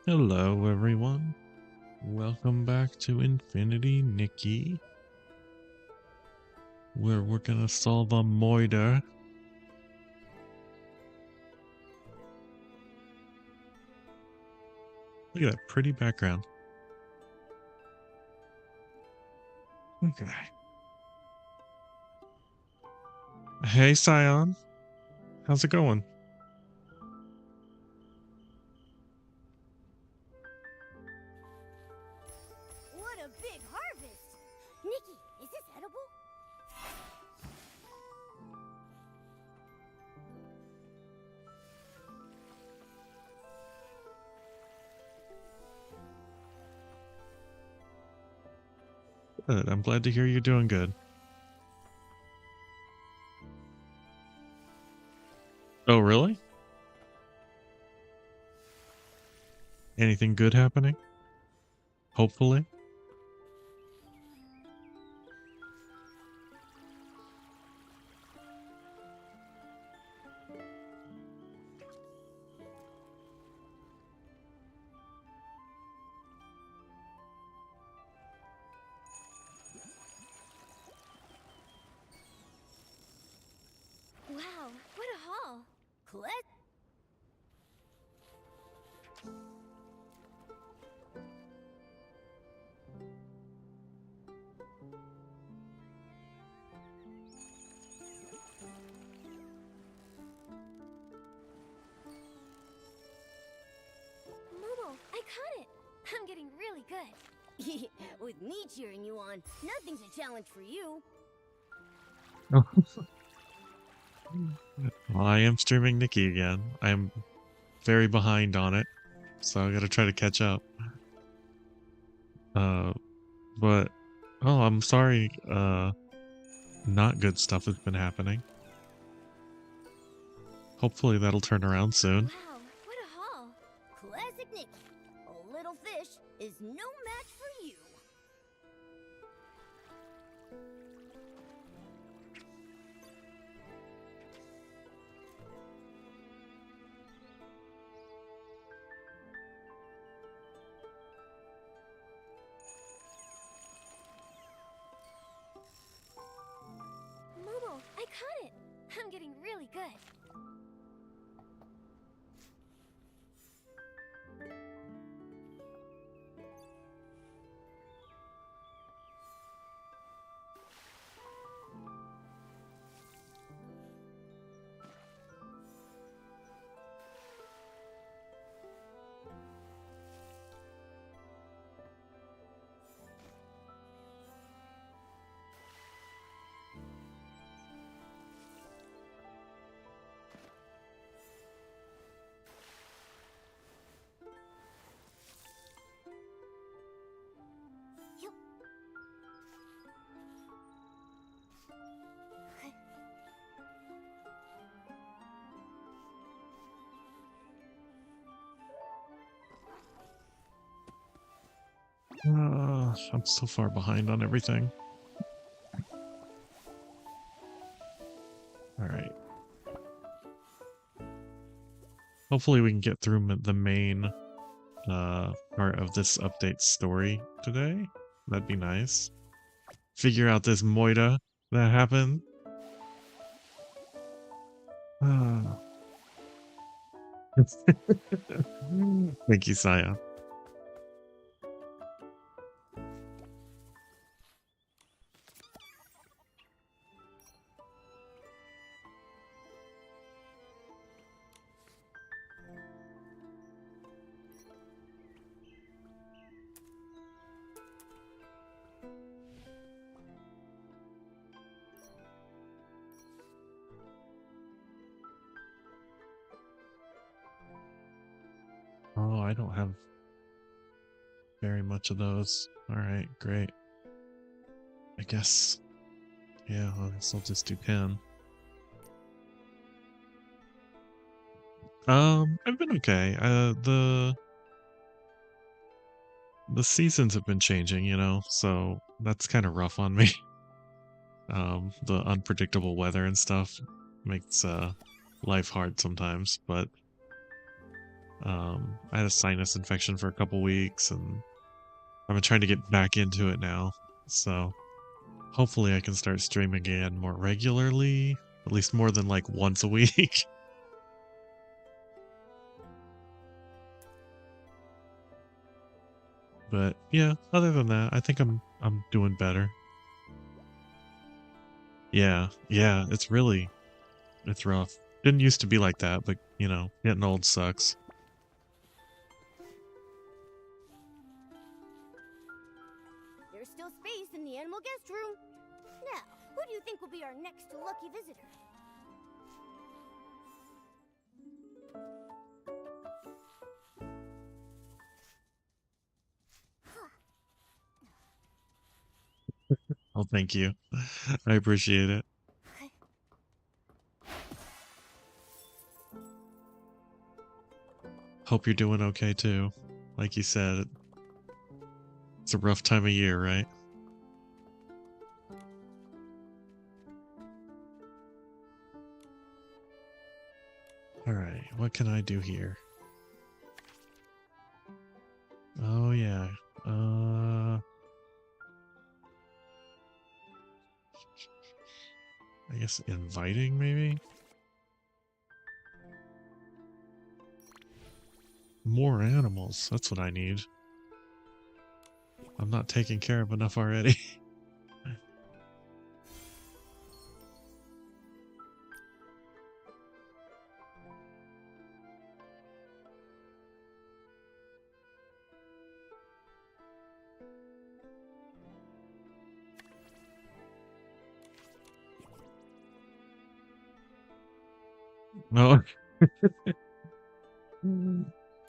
Hello, everyone. Welcome back to Infinity Nikki, where we're gonna solve a Moidur. Look at that pretty background. Okay. Hey, Scion. How's it going? What a big harvest! Nikki, is this edible? Good. I'm glad to hear you're doing good. Oh, really? Anything good happening? Hopefully. Wow, what a haul! Colette? Momo, I caught it! I'm getting really good. With me cheering you on, nothing's a challenge for you. Well, I am streaming Nikki again. I'm very behind on it, so I gotta try to catch up. But oh, I'm sorry. Not good stuff has been happening. Hopefully that'll turn around soon. Wow, what a haul! Classic Nikki. A little fish is no match for you. Momo, I caught it! I'm getting really good. I'm so far behind on everything. Alright. Hopefully we can get through the main part of this update story today. That'd be nice. Figure out this Moida that happened. Thank you, Saya. Oh, I don't have very much of those. Alright, great. I guess, yeah, I guess I'll just do 10. I've been okay. The seasons have been changing, you know, so that's kind of rough on me. The unpredictable weather and stuff makes life hard sometimes, but I had a sinus infection for a couple weeks, and I've been trying to get back into it now. So hopefully I can start streaming again more regularly, at least more than like once a week. But yeah, other than that, I think I'm doing better. Yeah, yeah, it's rough. Didn't used to be like that, but you know, getting old sucks. There's still space in the animal guest room. Now, who do you think will be our next lucky visitor? Oh, thank you. I appreciate it. Hope you're doing okay too. Like you said, it's a rough time of year, right? Alright, what can I do here? Oh yeah. I guess inviting maybe? More animals, that's what I need. I'm not taking care of enough already. No.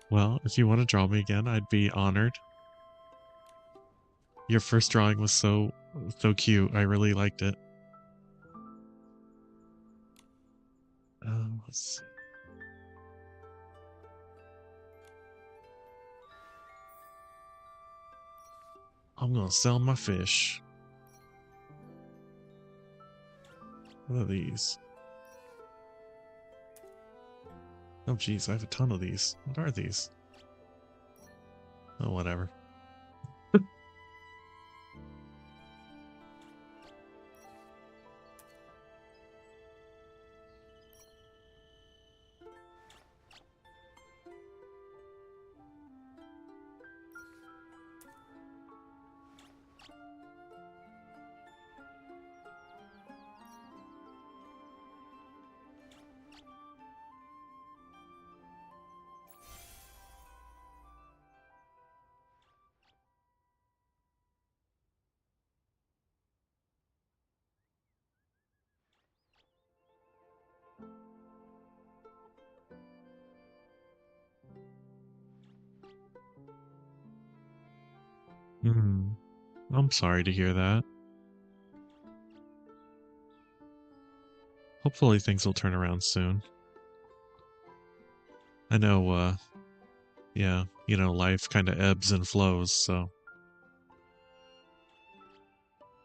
Well, if you want to draw me again, I'd be honored. Your first drawing was so cute. I really liked it. Let's see. I'm gonna sell my fish. What are these? Oh geez, I have a ton of these. What are these? Oh, whatever. Hmm. I'm sorry to hear that. Hopefully things will turn around soon. I know, yeah, you know, life kind of ebbs and flows, so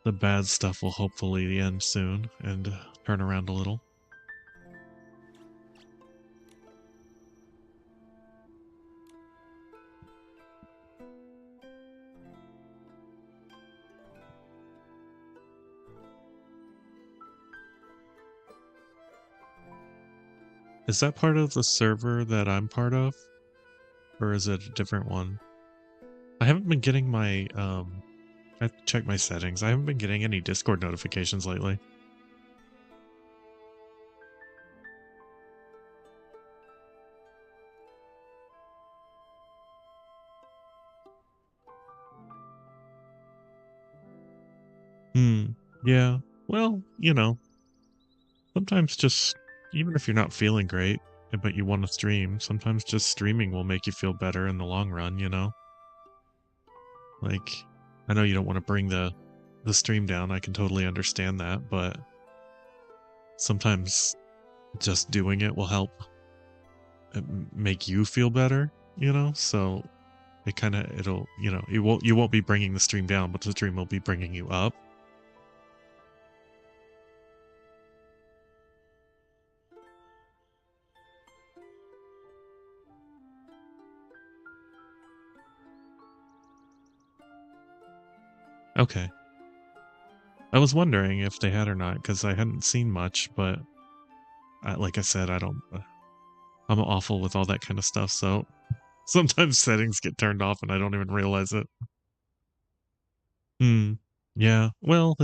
the bad stuff will hopefully end soon and turn around a little. Is that part of the server that I'm part of? Or is it a different one? I haven't been getting my, I have to check my settings. I haven't been getting any Discord notifications lately. Yeah. Well, you know, sometimes just, even if you're not feeling great, but you want to stream, sometimes just streaming will make you feel better in the long run, you know? Like, I know you don't want to bring the stream down. I can totally understand that, but sometimes just doing it will help make you feel better, you know? So it kind of it'll, you know, you won't be bringing the stream down, but the stream will be bringing you up. Okay. I was wondering if they had or not, because I hadn't seen much, but like I said, I don't... I'm awful with all that kind of stuff, so sometimes settings get turned off and I don't even realize it. Hmm. Yeah, well,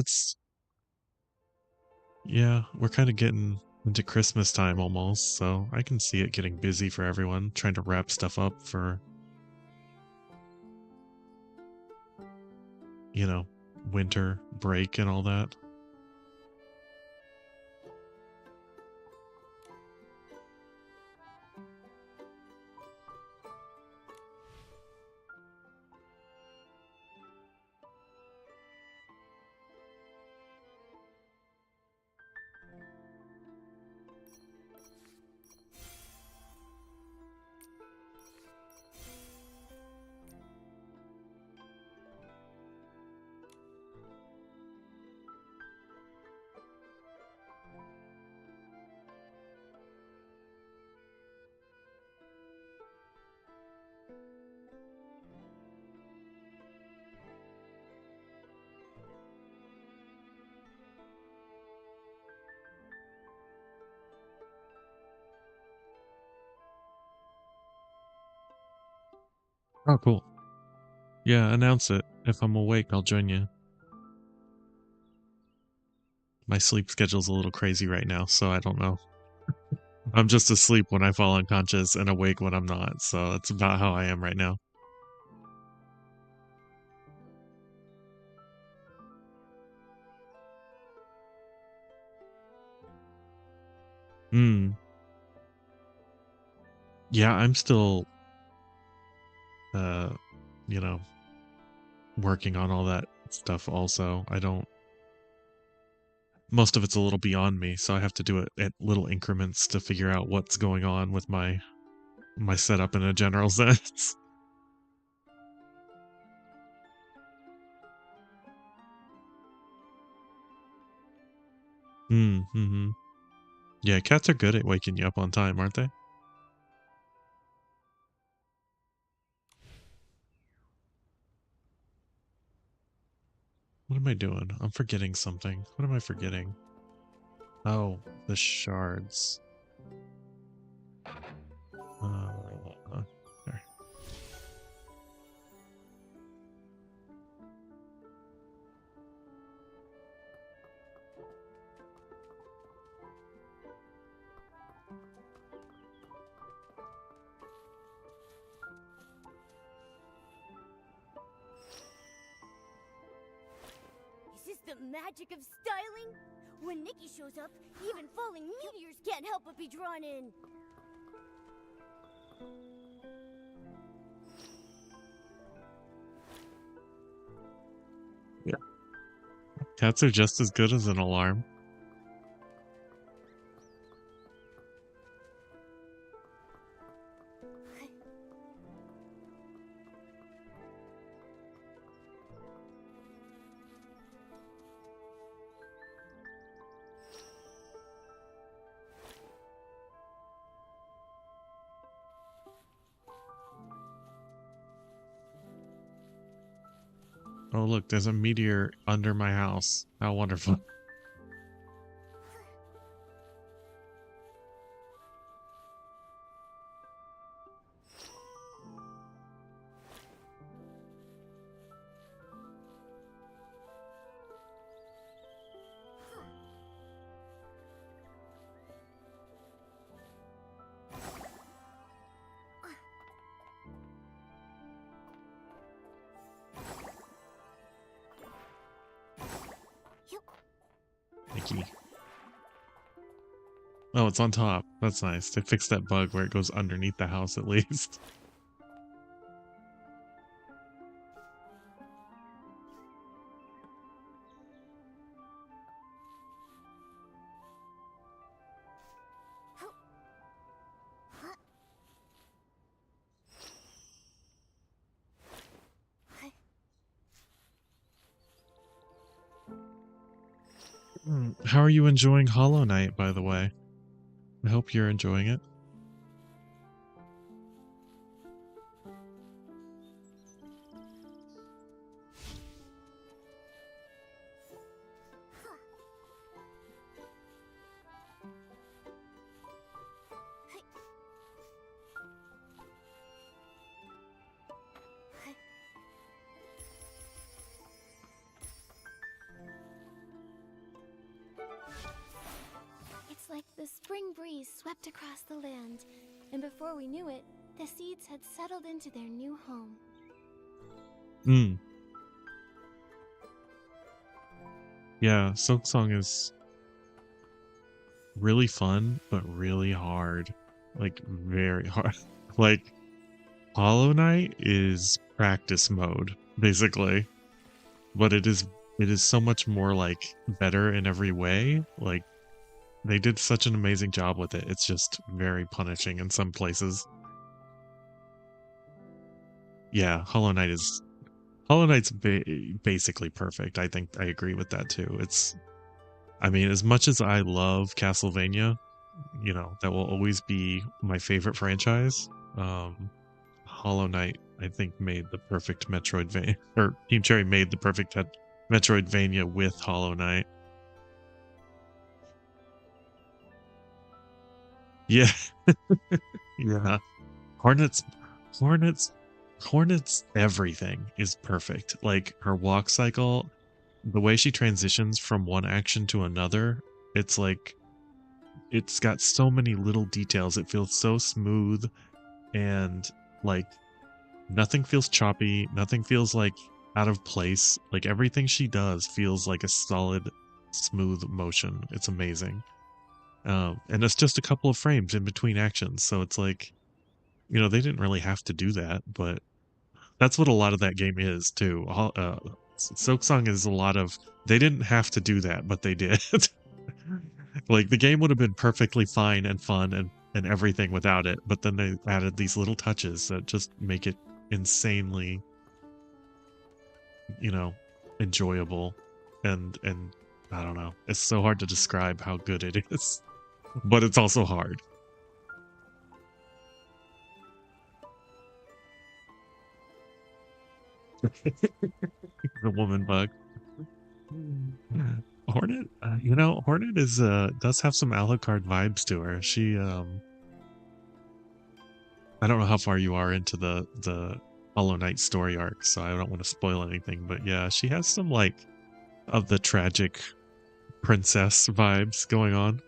yeah, we're kind of getting into Christmas time almost, so I can see it getting busy for everyone, trying to wrap stuff up for, winter break and all that. Oh, cool. Yeah, announce it. If I'm awake, I'll join you. My sleep schedule's a little crazy right now, so I don't know. I'm just asleep when I fall unconscious and awake when I'm not, so that's about how I am right now. Hmm. Yeah, I'm still, uh, you know, working on all that stuff also. Most of it's a little beyond me, so I have to do it at little increments to figure out what's going on with my setup in a general sense. Mm-hmm. Yeah, cats are good at waking you up on time, aren't they? What am I doing? I'm forgetting something. What am I forgetting? Oh, the shards. There. Is this the magic of styling? When Nikki shows up, even falling meteors can't help but be drawn in. Yeah. Cats are just as good as an alarm. Oh, look, there's a meteor under my house. How wonderful. Nikki. Oh, it's on top. That's nice. They fixed that bug where it goes underneath the house at least. How are you enjoying Hollow Knight, by the way? I hope you're enjoying it. like the spring breeze swept across the land, and before we knew it, the seeds had settled into their new home. Mm. Yeah, Silk Song is really fun, but really hard. Like, very hard. Like, Hollow Knight is practice mode, basically. But it is so much more, like, better in every way. Like, they did such an amazing job with it. It's just very punishing in some places. Yeah, Hollow Knight's basically perfect. I think I agree with that too. I mean, as much as I love Castlevania, you know, that will always be my favorite franchise. Hollow Knight, I think, made the perfect Metroidvania, or Team Cherry made the perfect Metroidvania with Hollow Knight. Yeah, yeah. Hornets, Hornets, Hornets. Everything is perfect. Like her walk cycle, the way she transitions from one action to another. It's like it's got so many little details. It feels so smooth and like nothing feels choppy, nothing feels like out of place. Like everything she does feels like a solid, smooth motion. It's amazing. And it's just a couple of frames in between actions. So it's like, you know, they didn't really have to do that, but that's what a lot of that game is too. Silk Song is a lot of, they didn't have to do that, but they did. Like the game would have been perfectly fine and fun and everything without it, but then they added these little touches that just make it insanely, you know, enjoyable and I don't know. It's so hard to describe how good it is, but it's also hard. The woman bug. Hornet, you know, Hornet is does have some Alucard vibes to her. She I don't know how far you are into the Hollow Knight story arc, so I don't want to spoil anything, but yeah, she has some like of the tragic princess vibes going on.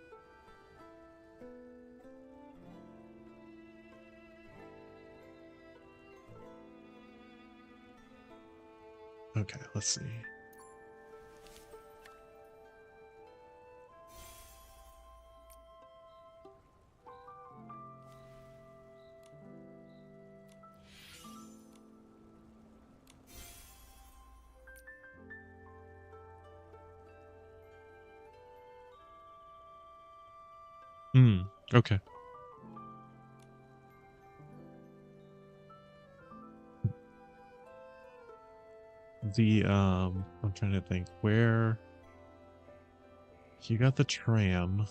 Okay, let's see. Okay. The I'm trying to think where you got the tram.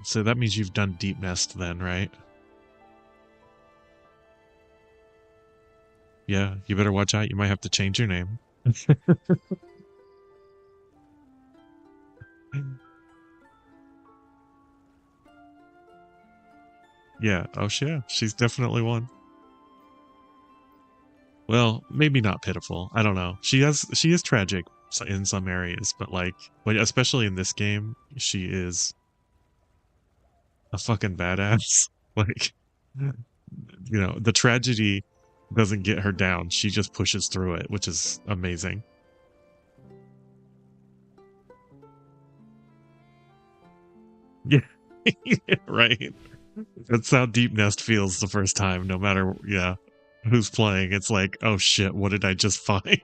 So that means you've done Deep Nest then, right? Yeah, you better watch out. You might have to change your name. Yeah. Oh, yeah. She's definitely one. Well, maybe not pitiful. I don't know. She is tragic in some areas, but like, but especially in this game, she is a fucking badass. Like, you know, the tragedy doesn't get her down. She just pushes through it, which is amazing. Yeah. Right. That's how Deep Nest feels the first time, no matter, yeah, who's playing. It's like, oh shit, what did I just find?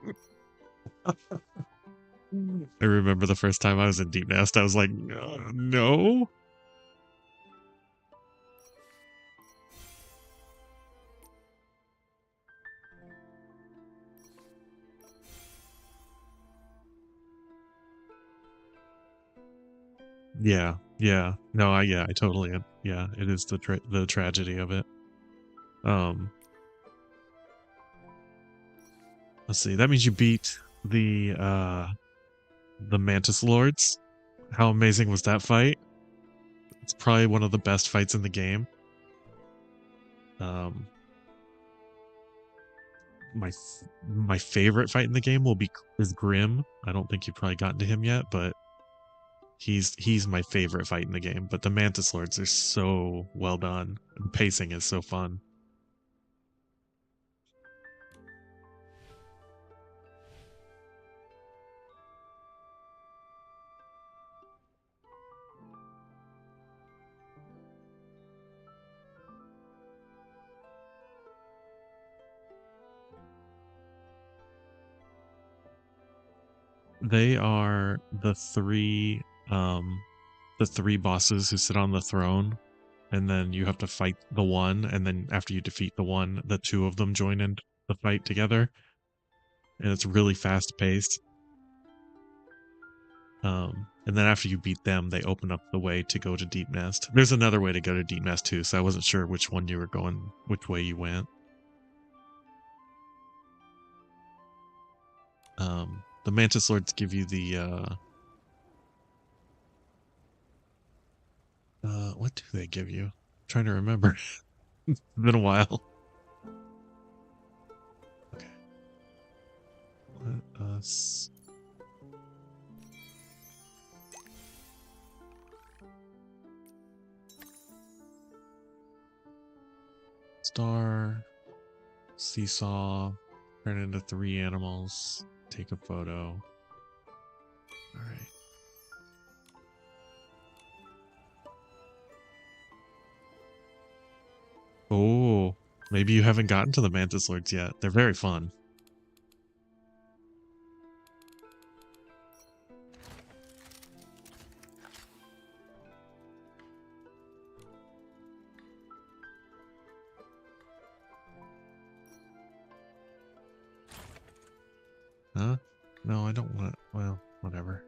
I remember the first time I was in Deep Nest, I was like, no. Yeah, yeah. No, yeah, I totally am. Yeah, it is the tragedy of it. Um, let's see. That means you beat the Mantis Lords. How amazing was that fight? It's probably one of the best fights in the game. Um, my favorite fight in the game is Grim. I don't think you've probably gotten to him yet, but He's my favorite fight in the game, but the Mantis Lords are so well done. And pacing is so fun. They are the three bosses who sit on the throne, and then you have to fight the one, and then after you defeat the one, the two of them join in the fight together, and it's really fast paced. And then after you beat them, they open up the way to go to Deep Nest. There's another way to go to Deep Nest too, so I wasn't sure which one you were going, which way you went. The Mantis Lords give you the what do they give you? I'm trying to remember. It's been a while. Okay. Let us star, seesaw, turn into 3 animals, take a photo. All right. Oh, maybe you haven't gotten to the Mantis Lords yet. They're very fun. Huh? No, I don't want. Well, whatever.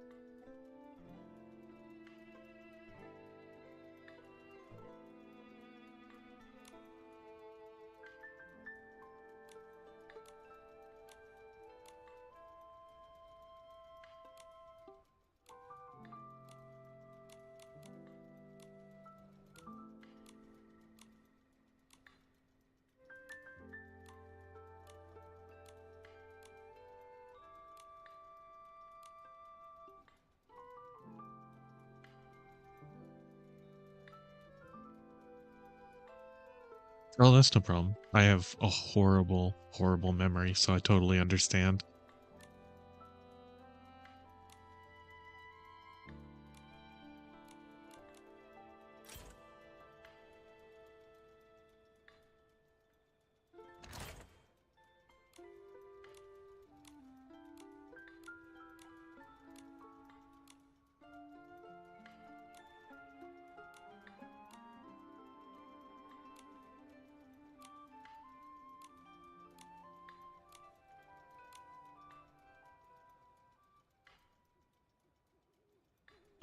Oh, that's no problem. I have a horrible, horrible memory, so I totally understand.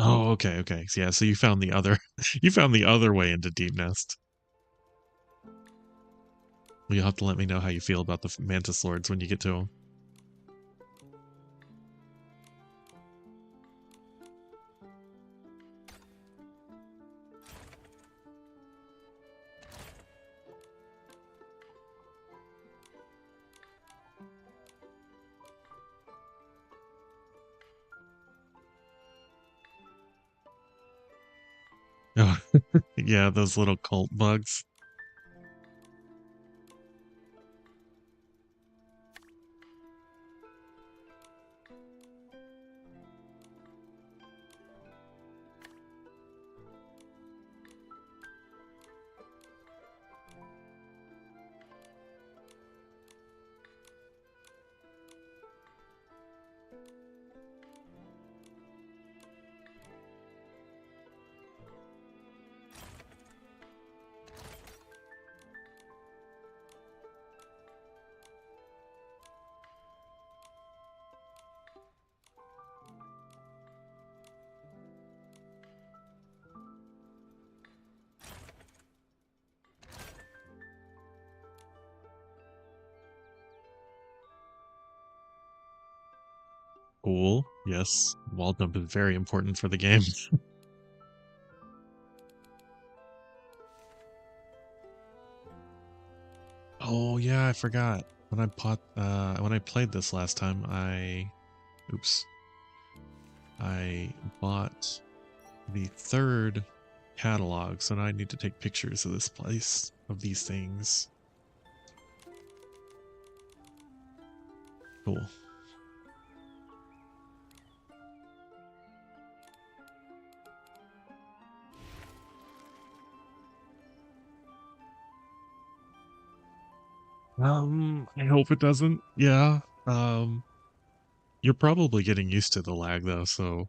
Oh, okay, okay. So, yeah, so you found the other you found the other way into Deep Nest. Well, you'll have to let me know how you feel about the Mantis Lords when you get to them. Oh, yeah, those little cult bugs. Cool. Yes, wall jump is very important for the game. Oh yeah, I forgot. When I played this last time, I bought the third catalog, so now I need to take pictures of this place, of these things. Cool. I hope it doesn't. Yeah. You're probably getting used to the lag though, so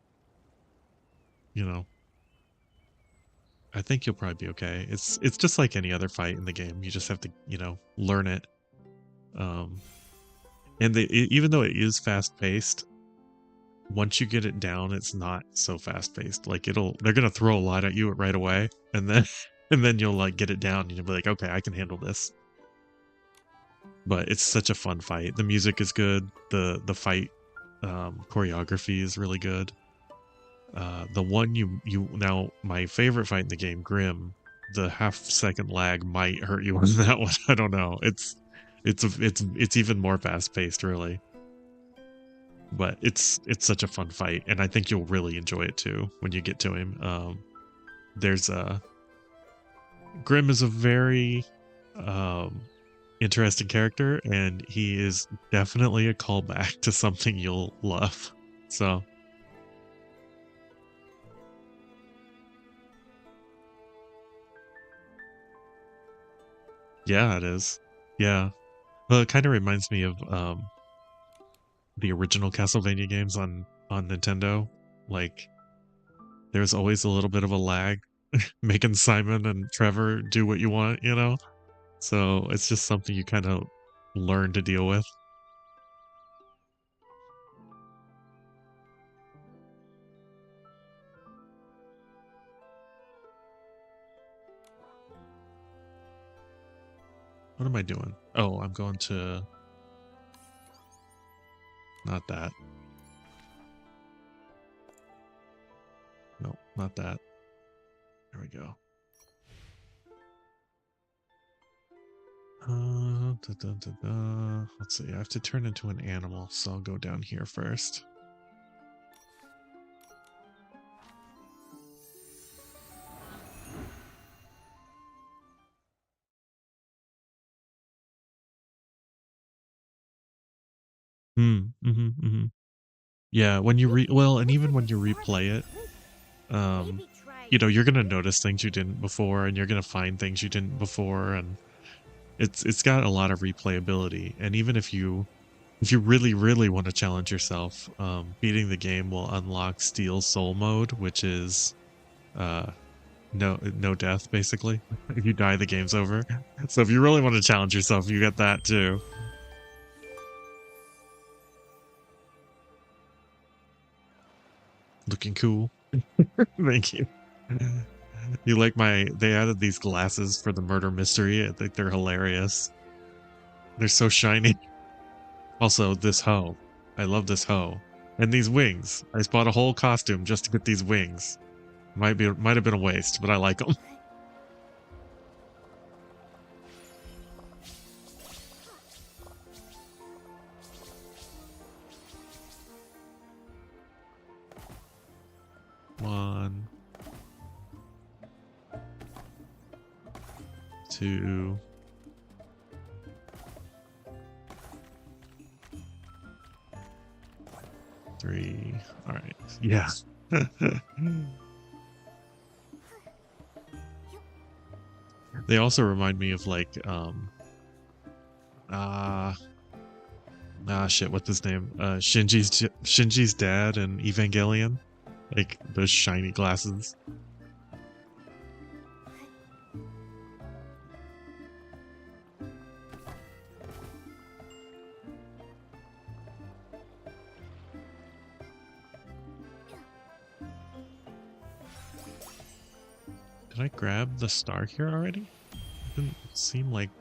you know, I think you'll probably be okay. It's just like any other fight in the game. You just have to, learn it. Um, and even though it is fast paced, once you get it down, it's not so fast paced. Like they're gonna throw a lot at you right away, and then and then you'll like get it down, and you'll be like, okay, I can handle this. But it's such a fun fight. The music is good. The fight choreography is really good. The one now, my favorite fight in the game, Grim, the half-second lag might hurt you on that one. I don't know. It's even more fast-paced, really. But it's such a fun fight, and I think you'll really enjoy it too when you get to him. There's Grim is a very interesting character, and he is definitely a callback to something you'll love. So. Yeah, it is. Yeah. Well, it kind of reminds me of the original Castlevania games on Nintendo. Like there's always a little bit of a lag making Simon and Trevor do what you want, you know? So it's just something you kind of learn to deal with. What am I doing? Oh, I'm going to not that. No, not that. There we go. Let's see. I have to turn into an animal, so I'll go down here first. Yeah, when you and even when you replay it, you're gonna notice things you didn't before, and you're gonna find things you didn't before, and it's got a lot of replayability. And even if you really really want to challenge yourself, beating the game will unlock Steel Soul mode, which is no death basically. If you die, the game's over. So if you really want to challenge yourself, you get that too. Looking cool. Thank you. You like they added these glasses for the murder mystery. I think they're hilarious. They're so shiny. Also, this hoe. I love this hoe. And these wings. I just bought a whole costume just to get these wings. Might have been a waste, but I like them. One. 2. 3. All right. Yeah. They also remind me of like shit, what's his name? Shinji's dad in Evangelion. Like those shiny glasses. Did I grab the star here already? It didn't seem like...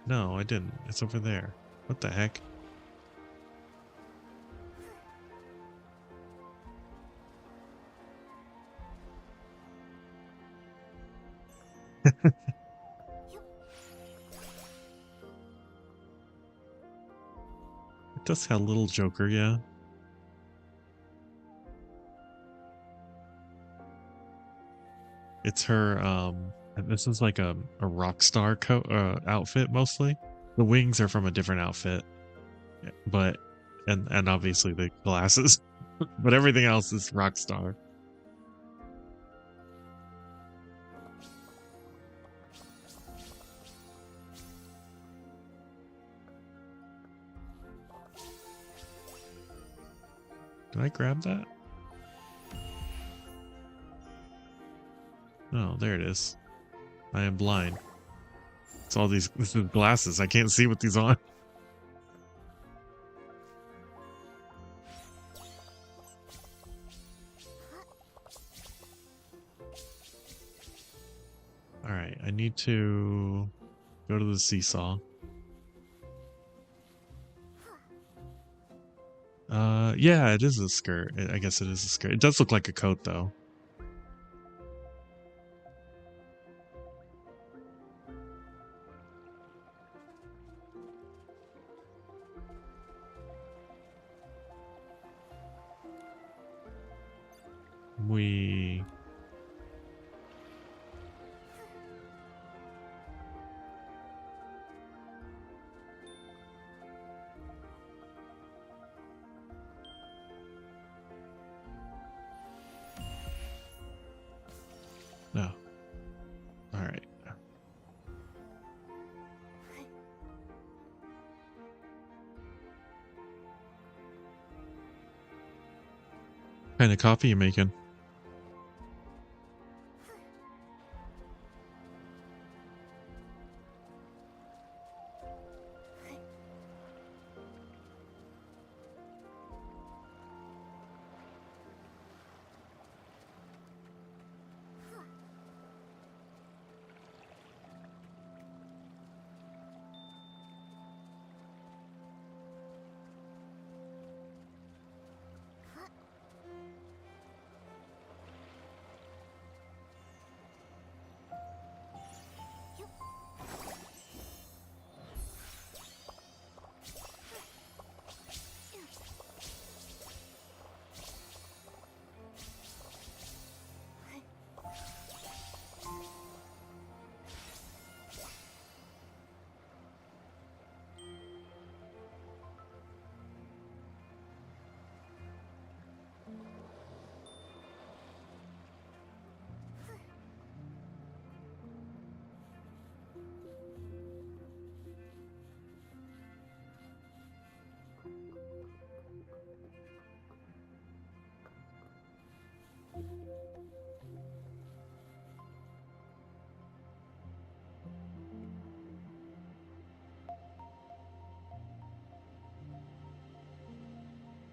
No, I didn't. It's over there. What the heck? It does have a little Joker, yeah. It's her, this is like a rock star coat, outfit mostly. The wings are from a different outfit, but, and obviously the glasses, but everything else is rock star. Did I grab that? Oh, there it is. I am blind. It's all these, this is glasses. I can't see with these on. All right, I need to go to the seesaw. Yeah, it is a skirt. I guess it is a skirt. It does look like a coat though. We no. All right. What kind of coffee you making?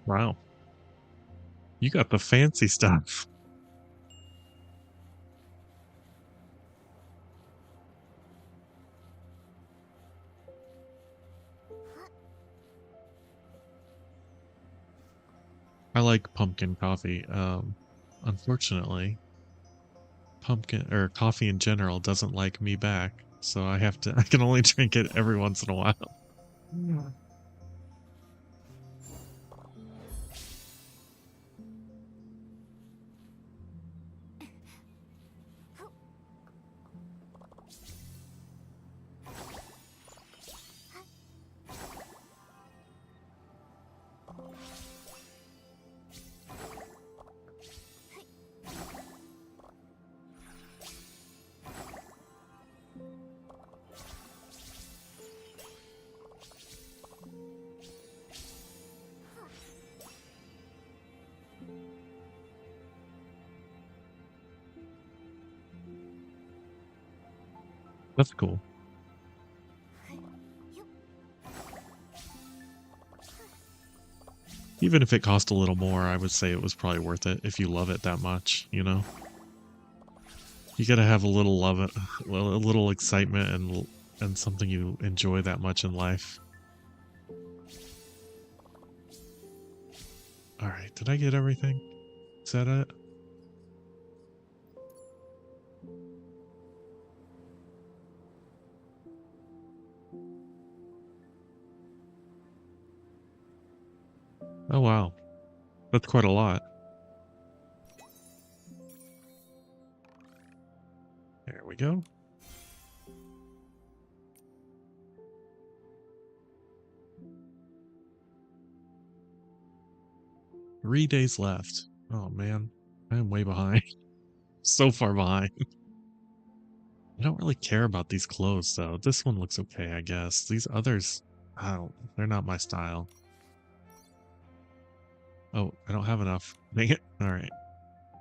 Wow. You got the fancy stuff. I like pumpkin coffee. Unfortunately, pumpkin or coffee in general doesn't like me back, so I have to I can only drink it every once in a while. Yeah. That's cool. Even if it cost a little more, I would say it was probably worth it if you love it that much, you know? You gotta have a little love it, a little excitement and something you enjoy that much in life. All right, did I get everything? Is that it? Oh wow, that's quite a lot. There we go. Three days left. Oh man, I am way behind. So far behind. I don't really care about these clothes though. This one looks okay, I guess. These others, they're not my style. Oh, I don't have enough. Dang it. All right.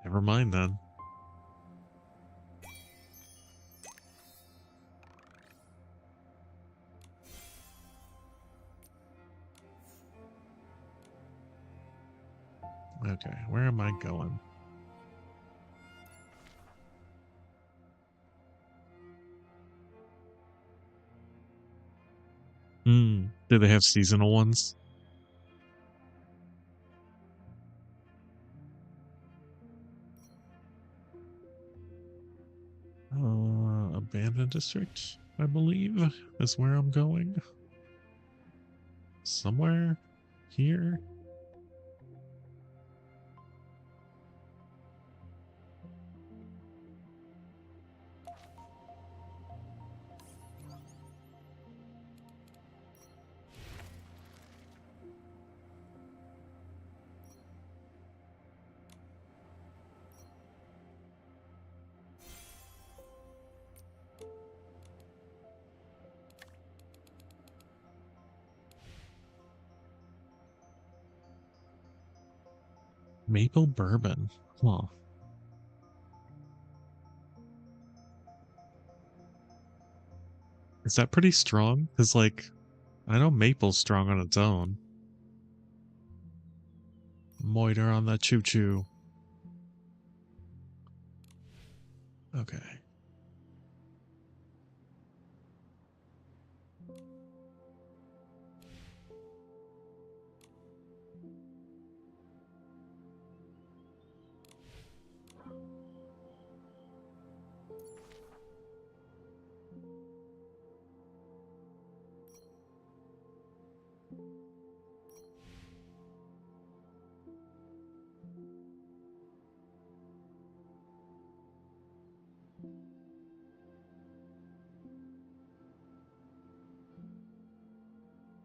Never mind then. Okay, where am I going? Do they have seasonal ones? Abandoned district, I believe, is where I'm going. Somewhere here. Maple bourbon. Huh. Is that pretty strong? Because, like, I know maple's strong on its own. Moidur on the choo-choo. Okay.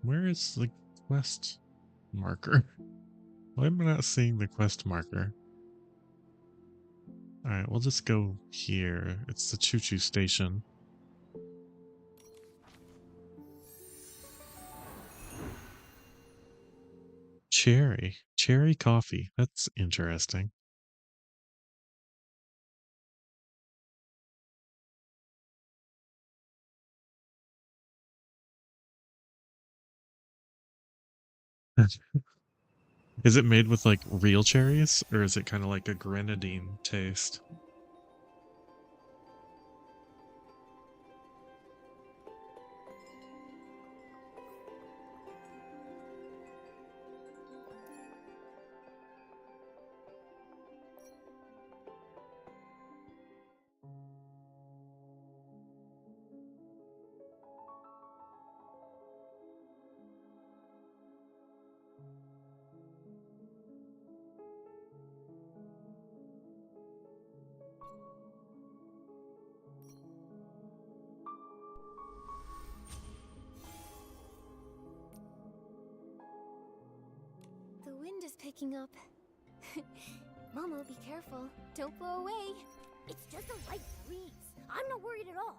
Where is the quest marker? Why am I not seeing the quest marker? Alright, we'll just go here. It's the choo-choo station. Cherry. Cherry coffee. That's interesting. Is it made with like real cherries or is it kind of like a grenadine taste? The wind is picking up. Momo, be careful. Don't blow away. It's just a light breeze. I'm not worried at all.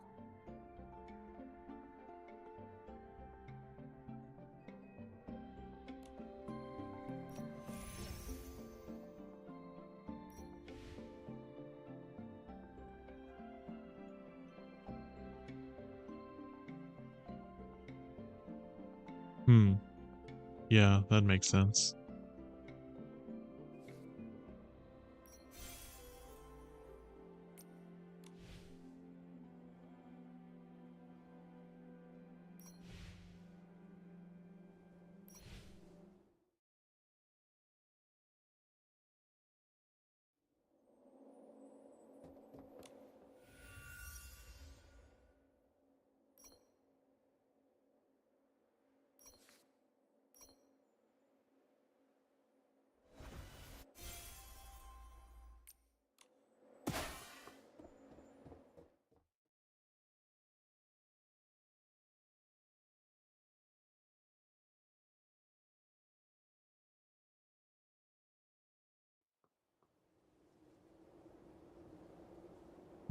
Yeah, that makes sense.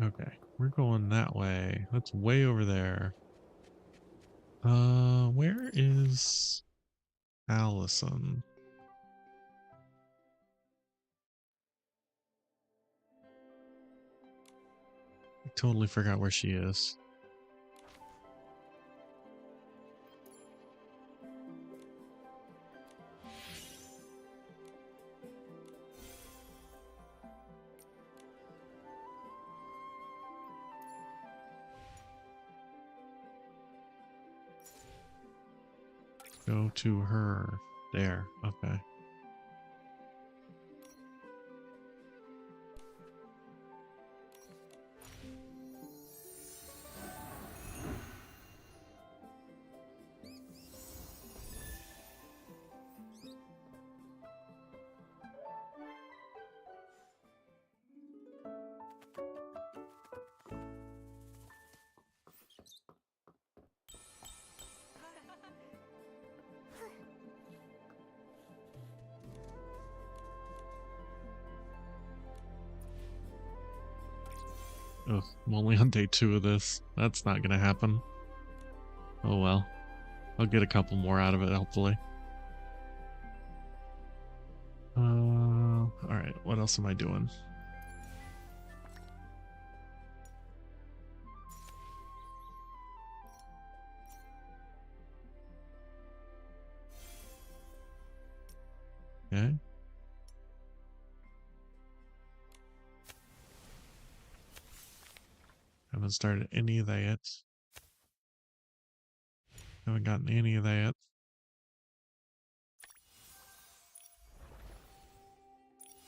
Okay, we're going that way. That's way over there. Where is Allison? I totally forgot where she is. Go to her. There. Okay. Ugh, I'm only on day 2 of this. That's not gonna happen. Oh well. I'll get a couple more out of it, hopefully. Alright, what else am I doing? Okay. Haven't started any of that yet. Haven't gotten any of that yet.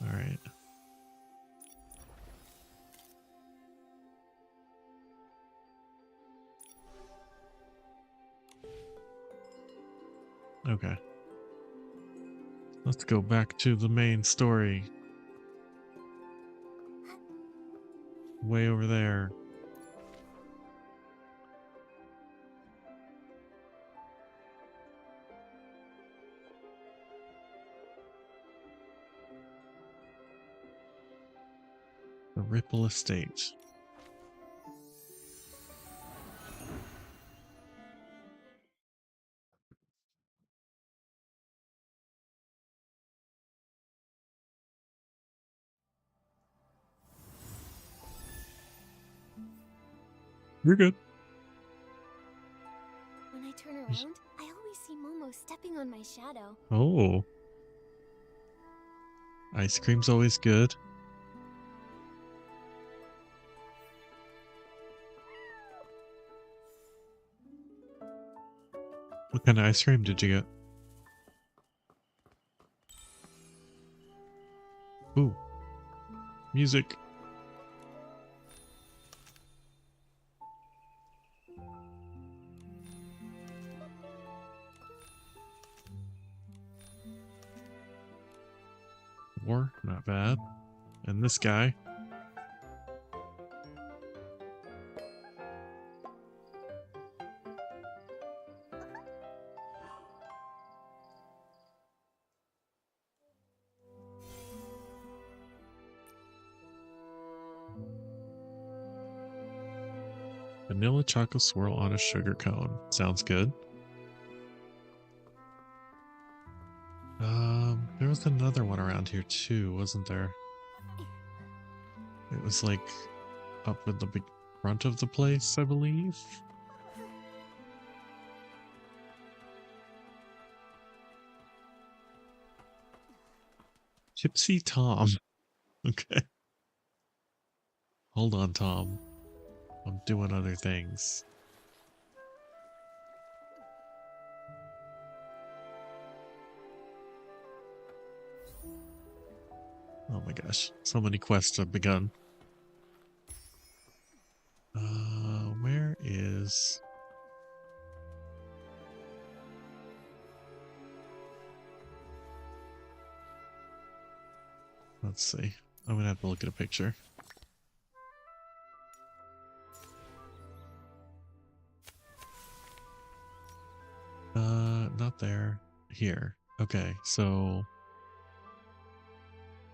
Alright. Okay. Let's go back to the main story. Way over there. The Ripple Estate. You're good. When I turn around, I always see Momo stepping on my shadow. Oh. Ice cream's always good. What kind of ice cream did you get? Ooh. Music. War, not bad. And this guy. Vanilla chocolate swirl on a sugar cone. Sounds good. There was another one around here too, wasn't there? It was like up in the big front of the place, I believe. Gypsy Tom. Okay. Hold on, Tom. I'm doing other things. Oh my gosh. So many quests have begun. Where is... Let's see. I'm gonna have to look at a picture. Not there. Here. Okay, so...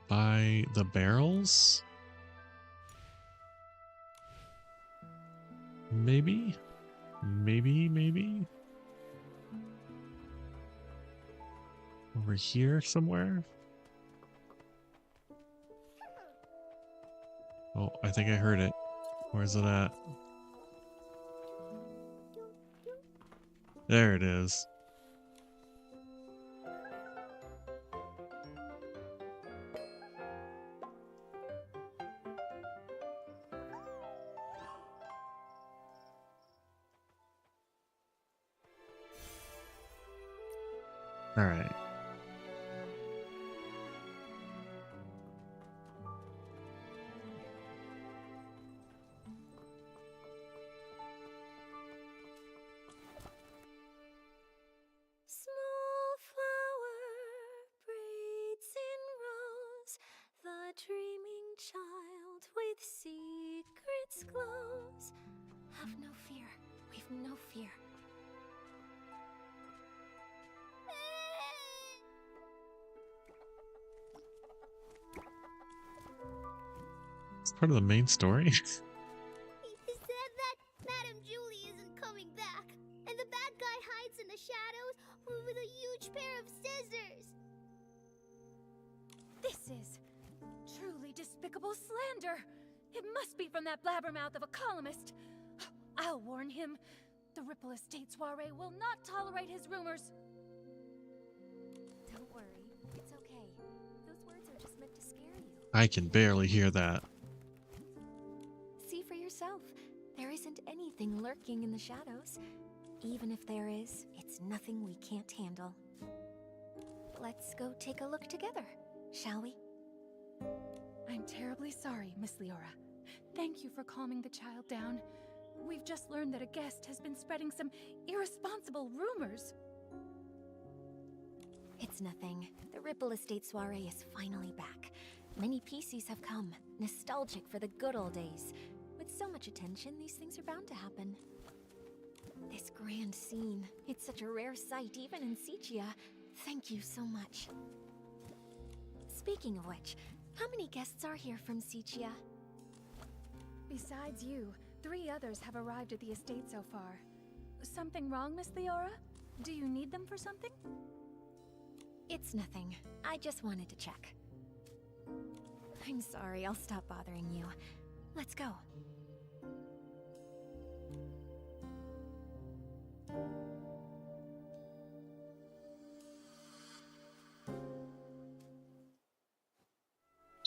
By the barrels? Maybe? Maybe? Over here somewhere? Oh, I think I heard it. Where's it at? There it is. All right. Small flower braids in rows, the dreaming child with secrets glows. Have no fear, we've no fear. It's part of the main story. He said that Madame Julie isn't coming back, and the bad guy hides in the shadows with a huge pair of scissors. This is truly despicable slander. It must be from that blabbermouth of a columnist. I'll warn him. The Ripple Estate soiree will not tolerate his rumors. Don't worry, it's okay. Those words are just meant to scare you. I can barely hear that. See for yourself. There isn't anything lurking in the shadows. Even if there is, it's nothing we can't handle. Let's go take a look together, shall we? I'm terribly sorry, Miss Leora. Thank you for calming the child down. We've just learned that a guest has been spreading some irresponsible rumors. It's nothing. The Ripple Estate soiree is finally back. Many PCs have come, nostalgic for the good old days. With so much attention, these things are bound to happen. This grand scene, it's such a rare sight even in Sichia. Thank you so much. Speaking of which, how many guests are here from Sichia? Besides you, 3 others have arrived at the estate so far. Something wrong, Miss Leora? Do you need them for something? It's nothing. I just wanted to check. I'm sorry, I'll stop bothering you. Let's go.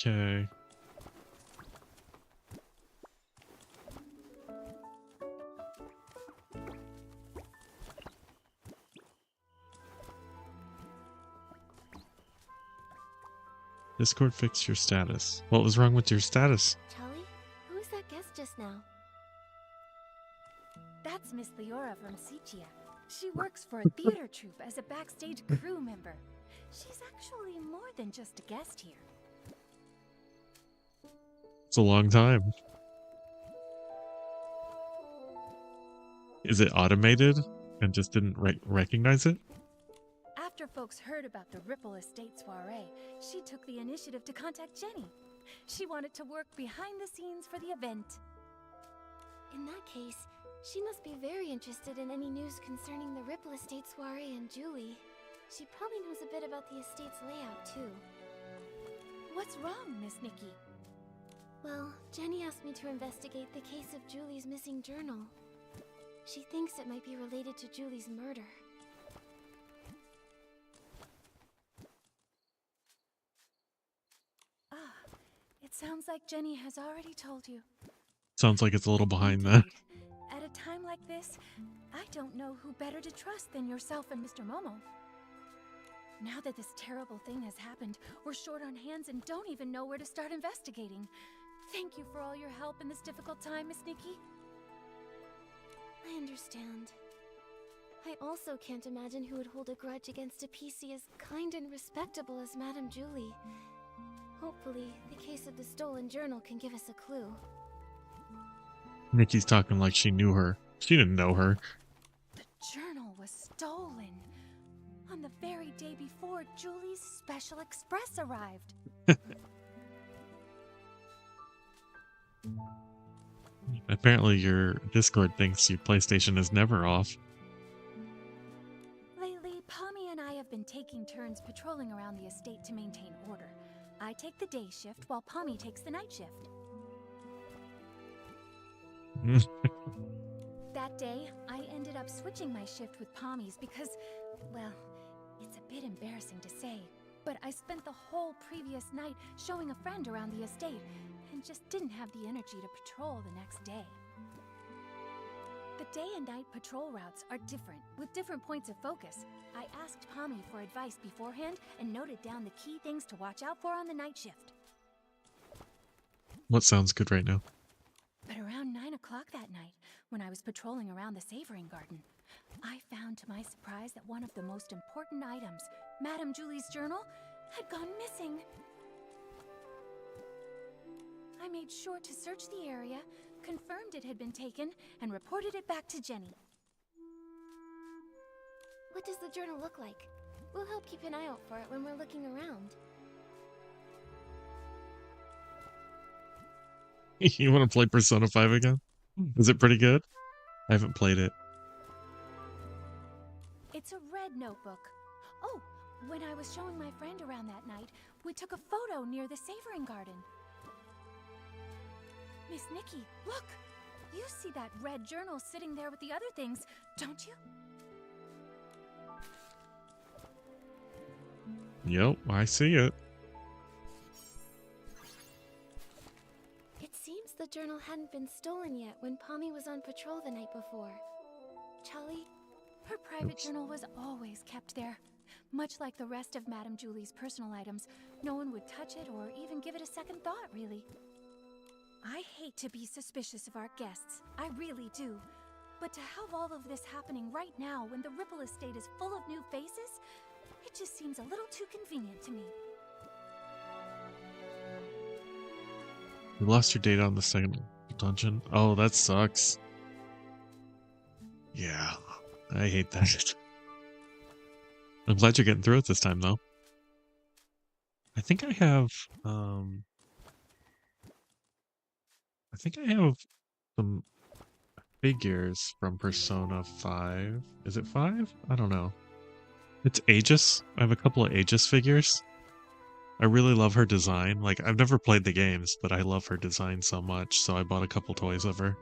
Okay. Discord fixed your status. What was wrong with your status? Charlie, who was that guest just now? That's Miss Leora from Sichia. She works for a theater troupe as a backstage crew member. She's actually more than just a guest here. It's a long time. Is it automated and just didn't recognize it? After folks heard about the Ripple Estate soiree, she took the initiative to contact Jenny. She wanted to work behind the scenes for the event. In that case, she must be very interested in any news concerning the Ripple Estate soiree and Julie. She probably knows a bit about the estate's layout, too. What's wrong, Miss Nikki? Well, Jenny asked me to investigate the case of Julie's missing journal. She thinks it might be related to Julie's murder. Ah, it sounds like Jenny has already told you. Sounds like it's a little behind that. Indeed. At a time like this, I don't know who better to trust than yourself and Mr. Momo. Now that this terrible thing has happened, we're short on hands and don't even know where to start investigating. Thank you for all your help in this difficult time, Miss Nikki. I understand. I also can't imagine who would hold a grudge against a PC as kind and respectable as Madame Julie. Hopefully, the case of the stolen journal can give us a clue. Nikki's talking like she knew her. She didn't know her. The journal was stolen on the very day before Julie's Special Express arrived. Apparently your Discord thinks your PlayStation is never off. Lately, Pommy and I have been taking turns patrolling around the estate to maintain order. I take the day shift while Pommy takes the night shift. That day, I ended up switching my shift with Pommy's because, well, it's a bit embarrassing to say, but I spent the whole previous night showing a friend around the estate and just didn't have the energy to patrol the next day. The day and night patrol routes are different, with different points of focus. I asked Pommy for advice beforehand and noted down the key things to watch out for on the night shift. What sounds good right now? But around 9 o'clock that night, when I was patrolling around the savoring garden, I found to my surprise that one of the most important items, Madame Julie's journal, had gone missing. I made sure to search the area, confirmed it had been taken, and reported it back to Jenny. What does the journal look like? We'll help keep an eye out for it when we're looking around. You want to play Persona 5 again? Is it pretty good? I haven't played it. It's a red notebook. Oh, when I was showing my friend around that night, we took a photo near the savoring garden. Miss Nikki, look! You see that red journal sitting there with the other things, don't you? Yep, I see it. It seems the journal hadn't been stolen yet when Pommy was on patrol the night before. Charlie? Her private journal was always kept there. Much like the rest of Madame Julie's personal items, no one would touch it or even give it a second thought, really. I hate to be suspicious of our guests, I really do. But to have all of this happening right now when the Ripple Estate is full of new faces, it just seems a little too convenient to me. You lost your data on the second dungeon. Oh, that sucks. Yeah, I hate that. I'm glad you're getting through it this time, though. I think I have some figures from Persona 5. Is it 5? I don't know. It's Aegis. I have a couple of Aegis figures. I really love her design. Like, I've never played the games, but I love her design so much, so I bought a couple toys of her.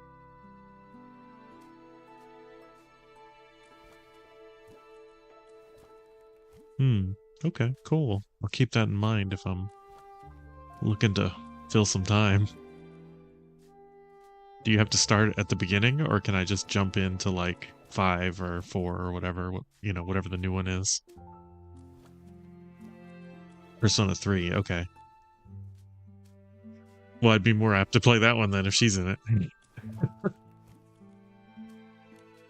Okay, cool. I'll keep that in mind if I'm looking to fill some time. Do you have to start at the beginning, or can I just jump into, like, 5 or 4 or whatever, you know, whatever the new one is? Persona 3, okay. Well, I'd be more apt to play that one then if she's in it.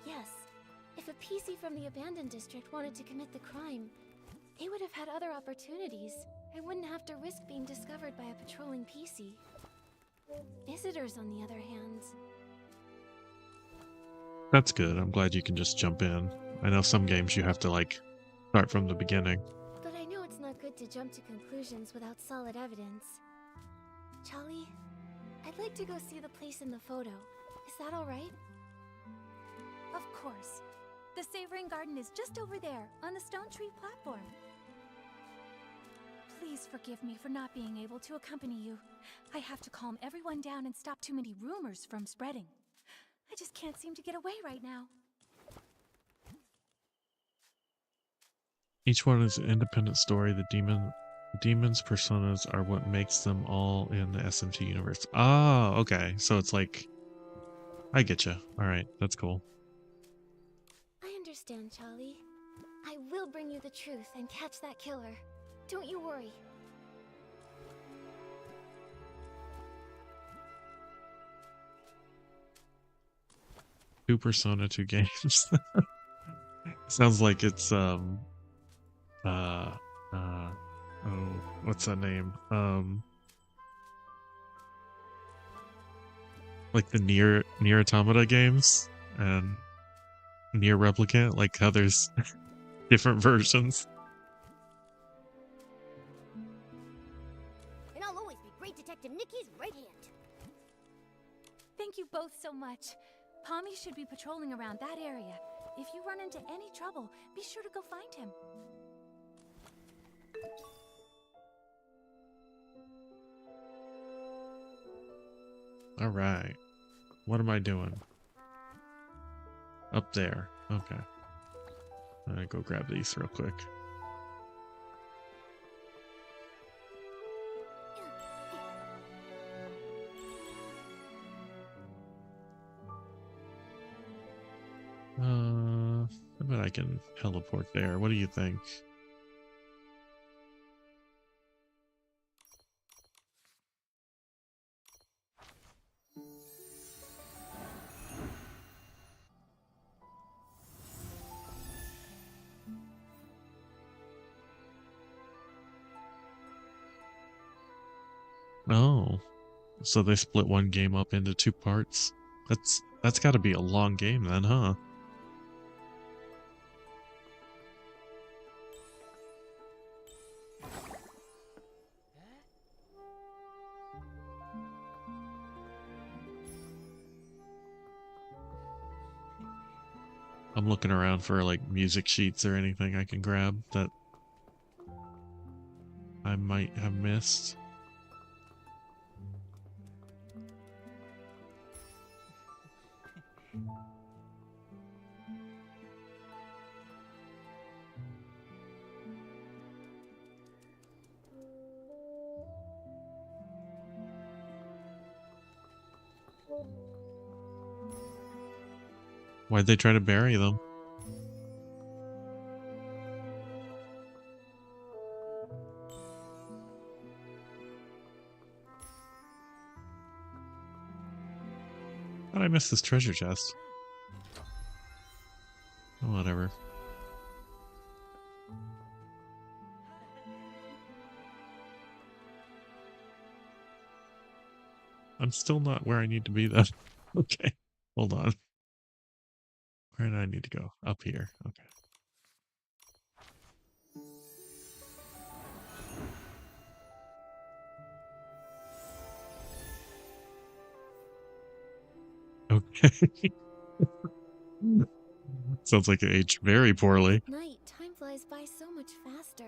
Yes. If a PC from the abandoned district wanted to commit the crime, they would have had other opportunities. I wouldn't have to risk being discovered by a patrolling PC. Visitors, on the other hand... That's good. I'm glad you can just jump in. I know some games you have to, like, start from the beginning. But I know it's not good to jump to conclusions without solid evidence. Charlie, I'd like to go see the place in the photo. Is that alright? Of course. The savoring garden is just over there, on the stone tree platform. Please forgive me for not being able to accompany you. I have to calm everyone down and stop too many rumors from spreading. I just can't seem to get away right now. Each one is an independent story. The demons' personas are what makes them all in the SMT universe. Ah, okay. So it's like... I get you. Alright, that's cool. I understand, Charlie. I will bring you the truth and catch that killer. Don't you worry. Two Persona 2 games. Sounds like it's oh, what's that name? Like the Nier Automata games and Nier Replicant, like how there's different versions. And I'll always be Great Detective Nikki's right hand. Thank you both so much. Pommy should be patrolling around that area. If you run into any trouble, be sure to go find him. Alright. What am I doing? Up there. Okay. I'm gonna go grab these real quick. I bet I can teleport there. What do you think? Oh, so they split one game up into 2 parts. That's got to be a long game then, huh? I'm looking around for like music sheets or anything I can grab that I might have missed. Why'd they try to bury them? How'd I miss this treasure chest? Oh, whatever. I'm still not where I need to be though. Okay, hold on. Where do I need to go? Up here. Okay. Okay. Sounds like it aged very poorly. At night, time flies by so much faster.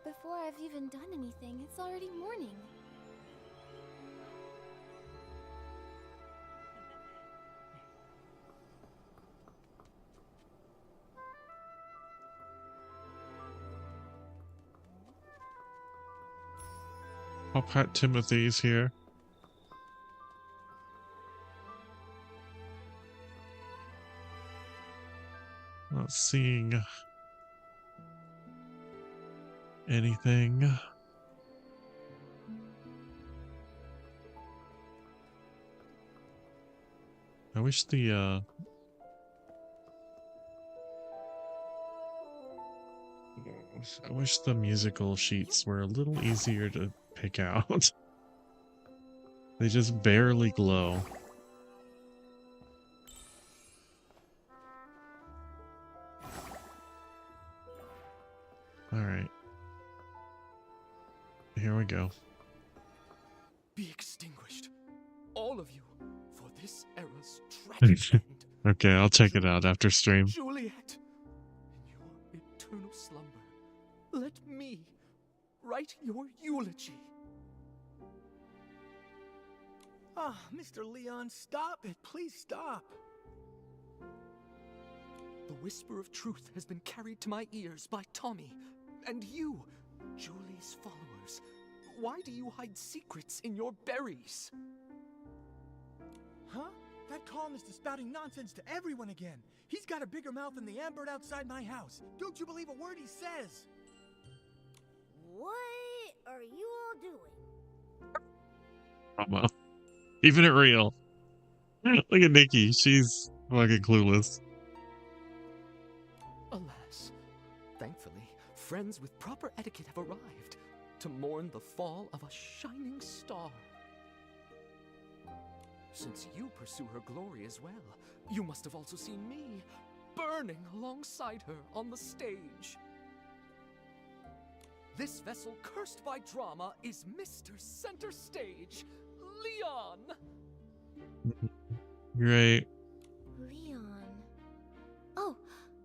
Before I've even done anything, it's already morning. Pop Hat Timothy's here. Not seeing anything. I wish the musical sheets were a little easier to pick out. They just barely glow. Alright. Here we go. Be extinguished, all of you, for this era's tragic end. Okay, I'll check it out after stream. Juliet, in your eternal slumber, let me write your eulogy. Ah, Mr. Leon, stop it. Please stop. The whisper of truth has been carried to my ears by Tommy, and you, Julie's followers. Why do you hide secrets in your berries? Huh? That columnist is spouting nonsense to everyone again. He's got a bigger mouth than the ambird outside my house. Don't you believe a word he says? What are you all doing? Drama. Keeping it real. Look at Nikki. She's fucking clueless. Alas, thankfully, friends with proper etiquette have arrived to mourn the fall of a shining star. Since you pursue her glory as well, you must have also seen me burning alongside her on the stage. This vessel cursed by drama is Mr. Center Stage, Leon! Great. Leon. Oh,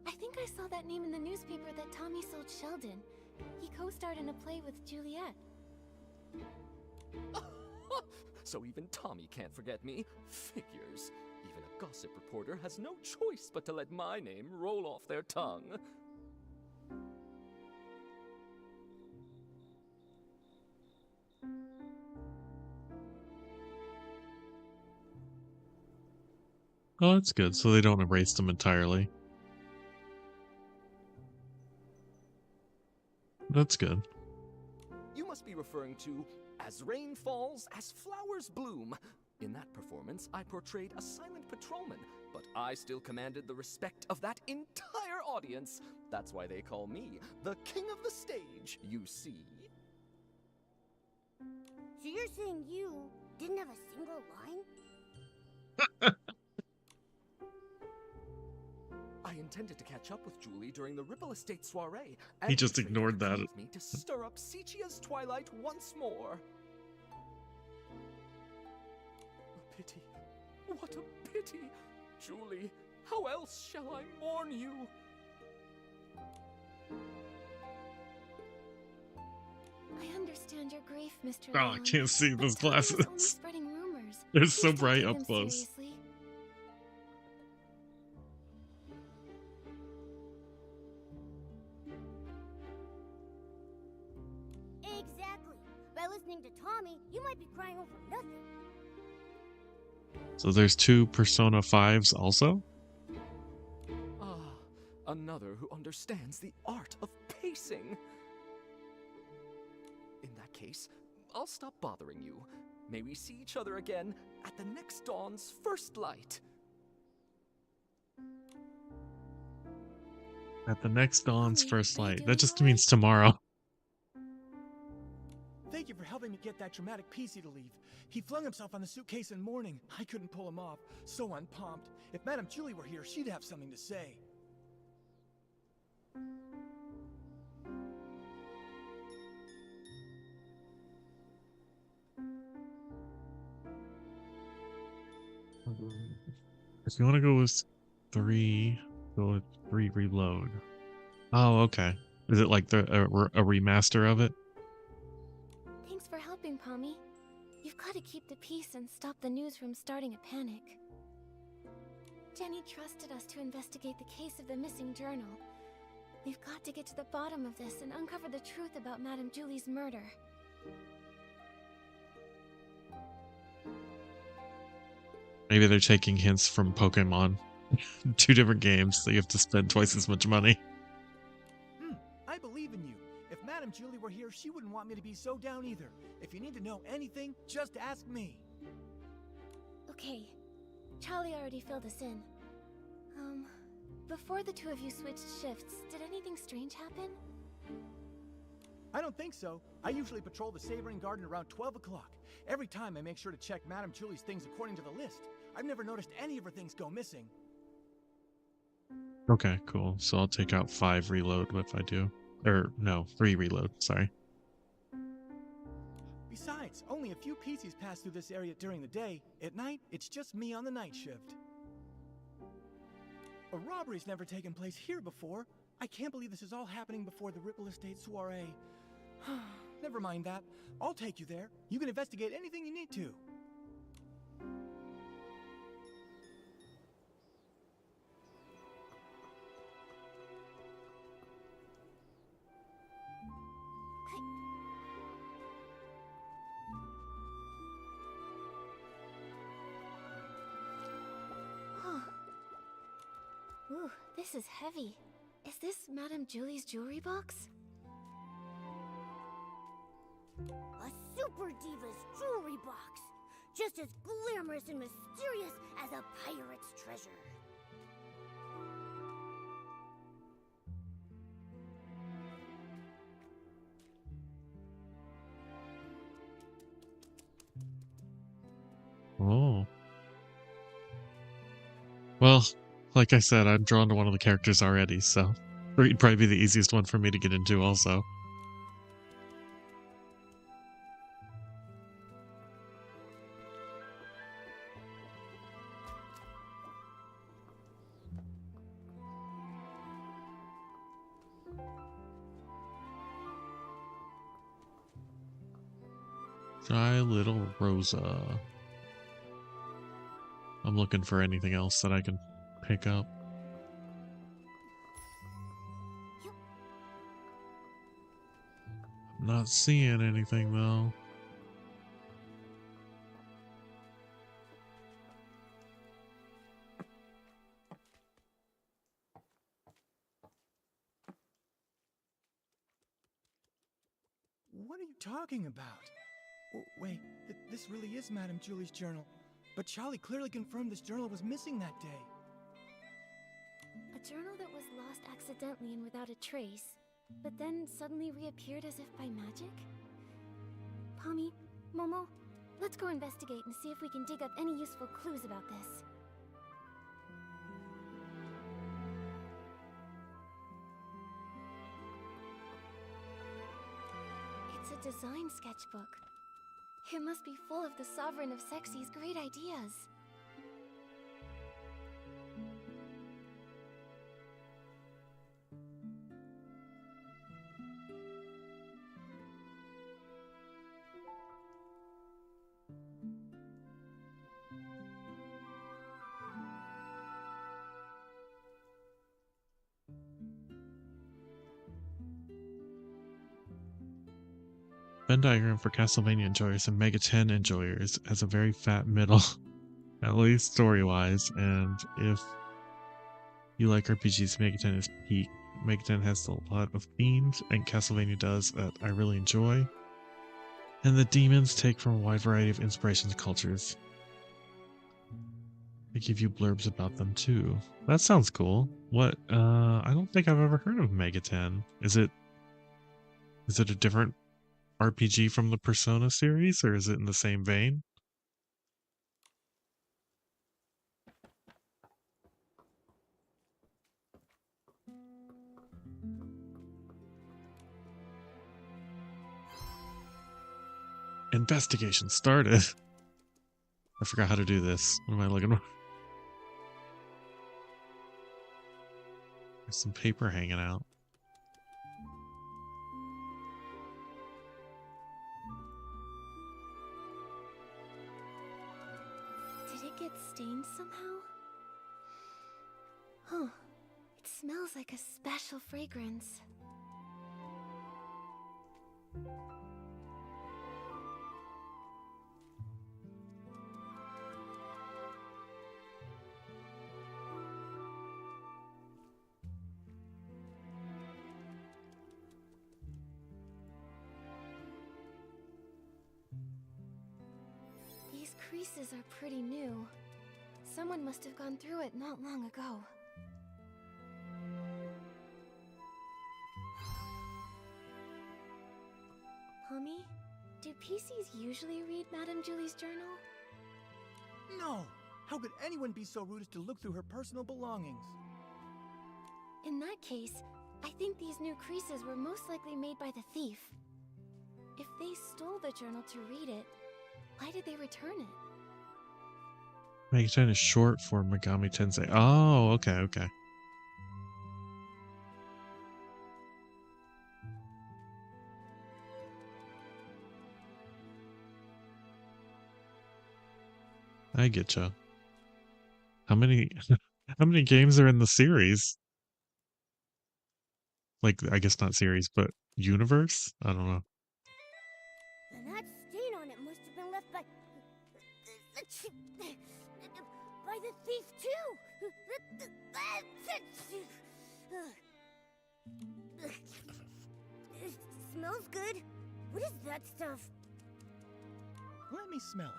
I think I saw that name in the newspaper that Tommy sold Sheldon. He co-starred in a play with Juliet. So even Tommy can't forget me. Figures. Even a gossip reporter has no choice but to let my name roll off their tongue. Oh, that's good. So they don't erase them entirely. That's good. You must be referring to As Rain Falls, As Flowers Bloom. In that performance, I portrayed a silent patrolman, but I still commanded the respect of that entire audience. That's why they call me the king of the stage, you see. So you're saying you didn't have a single line? I intended to catch up with Julie during the Ripple Estate soiree. He just ignored that. With me to stir up Sichia's twilight once more. A pity. What a pity. Julie, how else shall I mourn you? I understand your grief, Mr. Oh, I Leon, can't see but those Tommy was only glasses. spreading rumors. They're Please so don't bright take up them close. seriously. Exactly. By listening to Tommy, you might be crying over nothing. So there's 2 Persona 5s also? Ah, another who understands the art of pacing. In that case, I'll stop bothering you. May we see each other again at the next dawn's first light. At the next dawn's Mommy, first are you light. doing That just all means tomorrow. Thank you for helping me get that dramatic PC to leave. He flung himself on the suitcase in mourning. I couldn't pull him off. So unpumped. If Madame Julie were here, she'd have something to say. If you want to go with 3, go with 3 reload. Oh, okay. Is it like a remaster of it? Thanks for helping, Pommy. You've got to keep the peace and stop the news from starting a panic. Jenny trusted us to investigate the case of the missing journal. We've got to get to the bottom of this and uncover the truth about Madame Julie's murder. Maybe they're taking hints from Pokemon. 2 different games, so you have to spend twice as much money. I believe in you. If Madame Julie were here, she wouldn't want me to be so down either. If you need to know anything, just ask me. Okay, Charlie already filled us in. Before the 2 of you switched shifts, did anything strange happen? I don't think so. I usually patrol the Savoring Garden around 12 o'clock. Every time I make sure to check Madame Julie's things according to the list. I've never noticed any of her things go missing. Okay, cool. So I'll take out 5 reload if I do. Or, no, 3 reload, sorry. Besides, only a few PCs pass through this area during the day. At night, it's just me on the night shift. A robbery's never taken place here before. I can't believe this is all happening before the Ripple Estate soiree. Never mind that. I'll take you there. You can investigate anything you need to. Ooh, this is heavy. Is this Madame Julie's jewelry box? A super diva's jewelry box. Just as glamorous and mysterious as a pirate's treasure. Oh. Well, like I said, I'm drawn to one of the characters already, so 3'd probably be the easiest one for me to get into also. Shy Little Rosa. I'm looking for anything else that I can pick up. I'm not seeing anything though. What are you talking about? Wait, this really is Madame Julie's journal. But Charlie clearly confirmed this journal was missing that day. A journal that was lost accidentally and without a trace, but then suddenly reappeared as if by magic? Pommy, Momo, let's go investigate and see if we can dig up any useful clues about this. It's a design sketchbook. It must be full of the Sovereign of Sexy's great ideas. Venn diagram for Castlevania enjoyers and Mega 10 enjoyers has a very fat middle, at least story-wise, and if you like RPGs, Mega 10 is peak. Mega 10 has a lot of themes, and Castlevania does, that I really enjoy. And the demons take from a wide variety of inspirations and cultures. They give you blurbs about them too. That sounds cool. What, I don't think I've ever heard of Mega 10. Is it a different RPG from the Persona series, or is it in the same vein? Investigation started. I forgot how to do this. What am I looking for? There's some paper hanging out. Did it get stained somehow? Huh. It smells like a special fragrance. These creases are pretty new. Someone must have gone through it not long ago. Mommy, do PCs usually read Madame Julie's journal? No! How could anyone be so rude as to look through her personal belongings? In that case, I think these new creases were most likely made by the thief. If they stole the journal to read it, why did they return it? Mega 10 is short for Megami Tensei. Oh, okay, okay. I getcha. How many how many games are in the series? Like, I guess not series, but universe? I don't know. And that stain on it must have been left by the thief too. It smells good. What is that stuff? Let me smell it.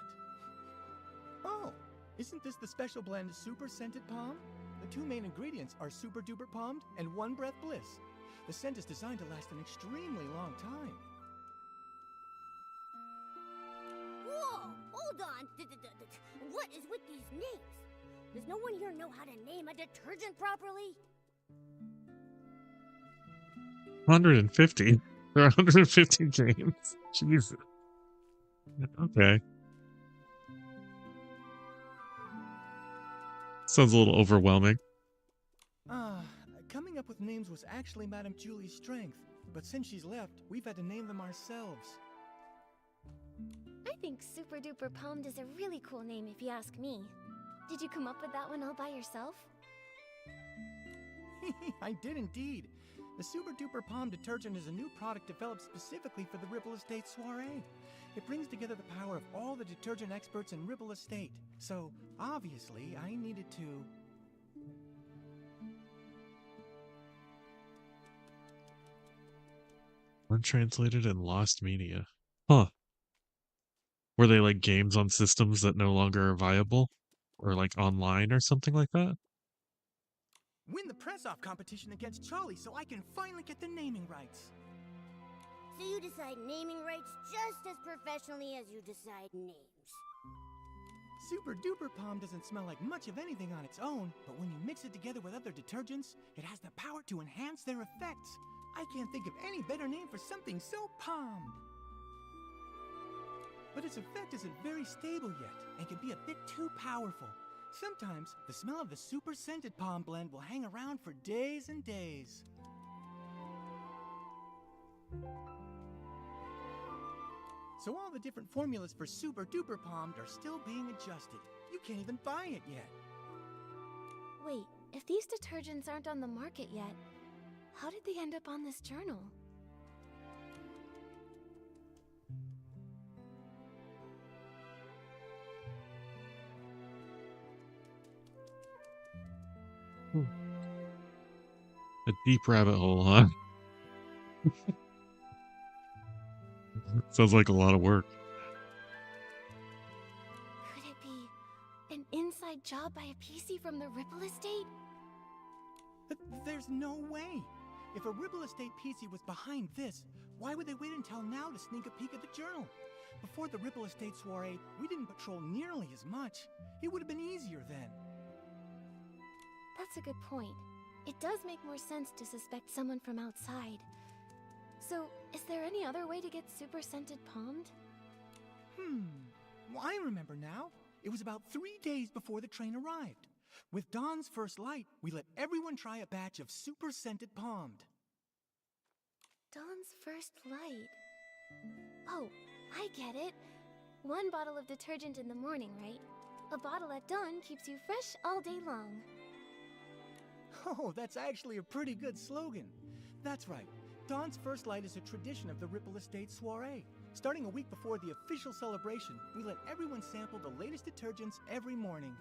Oh, isn't this the special blend Super Scented Palm? The two main ingredients are Super Duper Palmed and One Breath Bliss. The scent is designed to last an extremely long time. Whoa, hold on. What is with these names? Does no one here know how to name a detergent properly? 150? There are 150 games? Jesus. Okay. Sounds a little overwhelming. Coming up with names was actually Madame Julie's strength, but since she's left, we've had to name them ourselves. think Super Duper Palmed is a really cool name if you ask me. Did you come up with that one all by yourself? I did indeed. The Super Duper Palm detergent is a new product developed specifically for the Ripple Estate soiree. It brings together the power of all the detergent experts in Ripple Estate. So, obviously, I needed to... Untranslated and lost media. Huh. Were they like games on systems that no longer are viable? Or like online or something like that? win the press-off competition against Charlie so I can finally get the naming rights. So you decide naming rights just as professionally as you decide names. Super Duper Palm doesn't smell like much of anything on its own, but when you mix it together with other detergents, it has the power to enhance their effects. I can't think of any better name for something so palmed. But its effect isn't very stable yet, and can be a bit too powerful. Sometimes, the smell of the super scented palm blend will hang around for days and days. So all the different formulas for Super Duper Palmed are still being adjusted. You can't even buy it yet. Wait, if these detergents aren't on the market yet, how did they end up on this journal? A deep rabbit hole, huh? Sounds like a lot of work. Could it be an inside job by a PC from the Ripple Estate? There's no way. If a Ripple Estate PC was behind this, why would they wait until now to sneak a peek at the journal? Before the Ripple Estate soiree, we didn't patrol nearly as much. It would have been easier then. That's a good point. It does make more sense to suspect someone from outside. So, is there any other way to get super scented palmed? Well, I remember now. It was about 3 days before the train arrived. With dawn's first light, we let everyone try a batch of super scented palmed. Dawn's first light. Oh, I get it. 1 bottle of detergent in the morning, right? A bottle at dawn keeps you fresh all day long. Oh, that's actually a pretty good slogan. That's right. Dawn's first light is a tradition of the Ripple Estate soiree. Starting a week before the official celebration, we let everyone sample the latest detergents every morning.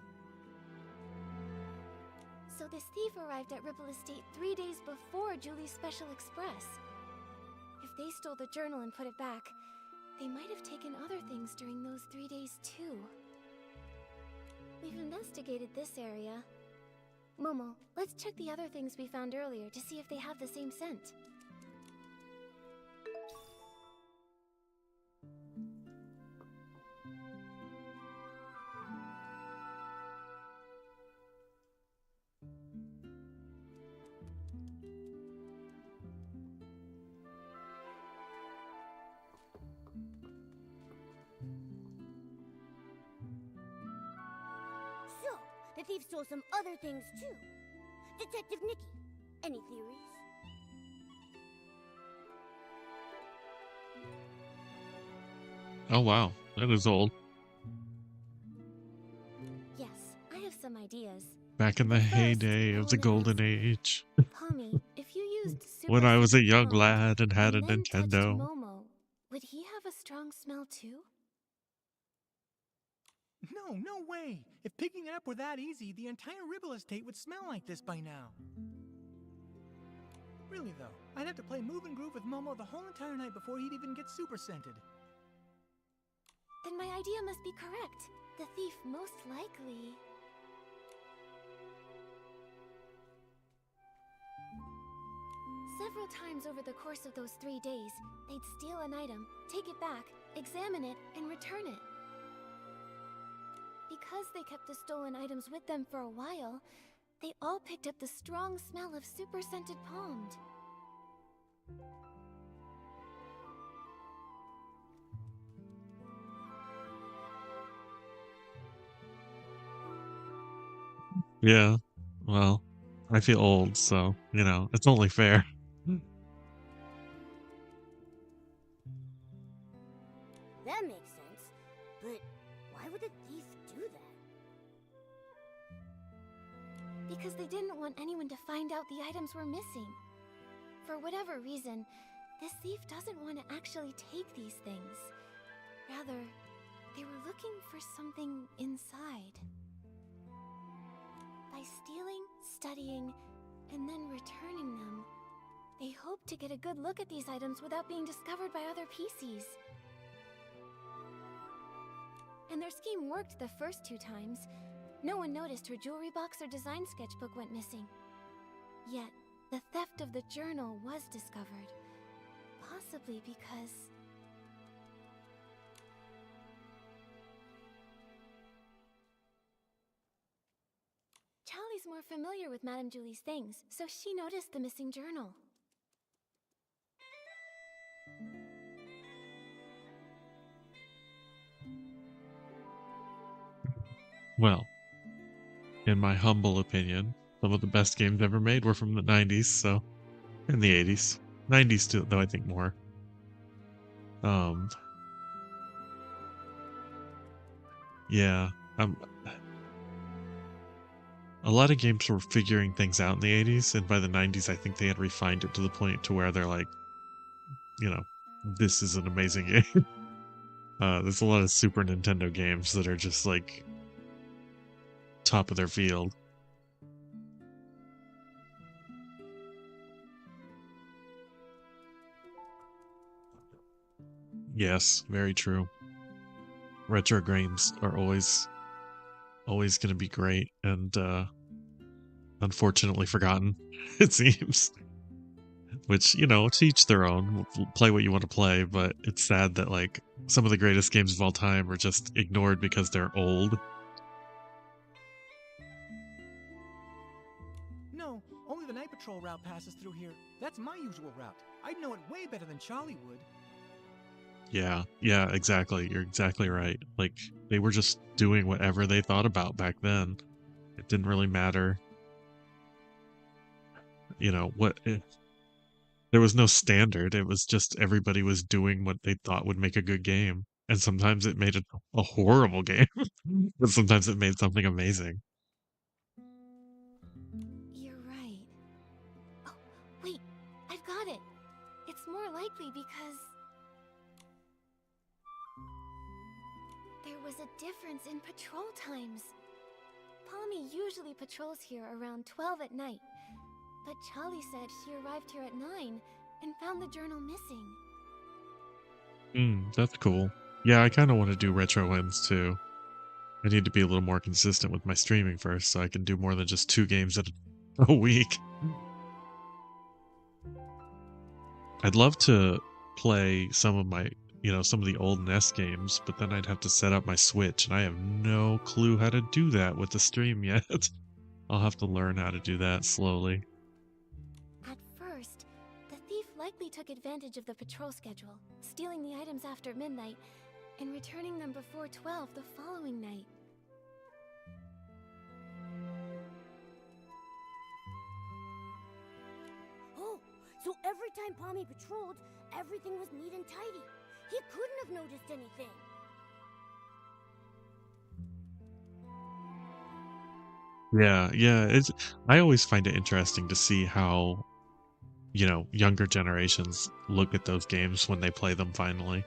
So this thief arrived at Ripple Estate 3 days before Julie's Special Express. If they stole the journal and put it back, they might have taken other things during those 3 days too. We've investigated this area. Momo, let's check the other things we found earlier to see if they have the same scent. So, the thief stole some other things too. Detective Nikki, any theories? Oh wow, that is old. Yes, I have some ideas. Back in the First, heyday I of the wanna golden ask, age. Pommy, if you used super When I was a scented young palm lad and had a and then touched Nintendo. Momo, would he have a strong smell too? No way! If picking it up were that easy, the entire Ripple Estate would smell like this by now. Really though, I'd have to play Move and Groove with Momo the whole entire night before he'd even get super scented. Then my idea must be correct. The thief most likely... Several times over the course of those 3 days, they'd steal an item, take it back, examine it, and return it. Because they kept the stolen items with them for a while, they all picked up the strong smell of super scented palmed. Yeah, well, I feel old, so, you know, it's only fair. That makes sense. because they didn't want anyone to find out the items were missing. For whatever reason, this thief doesn't want to actually take these things. Rather, they were looking for something inside. By stealing, studying, and then returning them, they hope to get a good look at these items without being discovered by other PCs. And their scheme worked the first 2 times. No one noticed her jewelry box or design sketchbook went missing. Yet, the theft of the journal was discovered. Possibly because... Charlie's more familiar with Madame Julie's things, so she noticed the missing journal. Well, in my humble opinion, some of the best games ever made were from the 90s, so... in the 80s. 90s too, though I think more. Yeah, a lot of games were figuring things out in the 80s, and by the 90s I think they had refined it to the point to where they're like, you know, this is an amazing game. There's a lot of Super Nintendo games that are just like top of their field. Yes, very true. Retro games are always going to be great and unfortunately forgotten, it seems. Which, you know, to each their own. Play what you want to play, but it's sad that like some of the greatest games of all time are just ignored because they're old. No, only the night patrol route passes through here. That's my usual route. I'd know it way better than Charlie would. Yeah, exactly. You're exactly right. Like, they were just doing whatever they thought about back then. It didn't really matter. You know, there was no standard. It was just everybody was doing what they thought would make a good game. And sometimes it made a horrible game, but sometimes it made something amazing. You're right. Oh, wait, I've got it. It's more likely because... there was a difference in patrol times. Palmy usually patrols here around 12 at night, but Charlie said she arrived here at 9 and found the journal missing. That's cool. Yeah, I kind of want to do retro wins too. I need to be a little more consistent with my streaming first so I can do more than just 2 games a week. I'd love to play some of my, you know, some of the old NES games, but then I'd have to set up my Switch, and I have no clue how to do that with the stream yet. I'll have to learn how to do that slowly. At first, the thief likely took advantage of the patrol schedule, stealing the items after midnight and returning them before 12 the following night. Oh, so every time Palmy patrolled, everything was neat and tidy. He couldn't have noticed anything. Yeah, I always find it interesting to see how, you know, younger generations look at those games when they play them finally.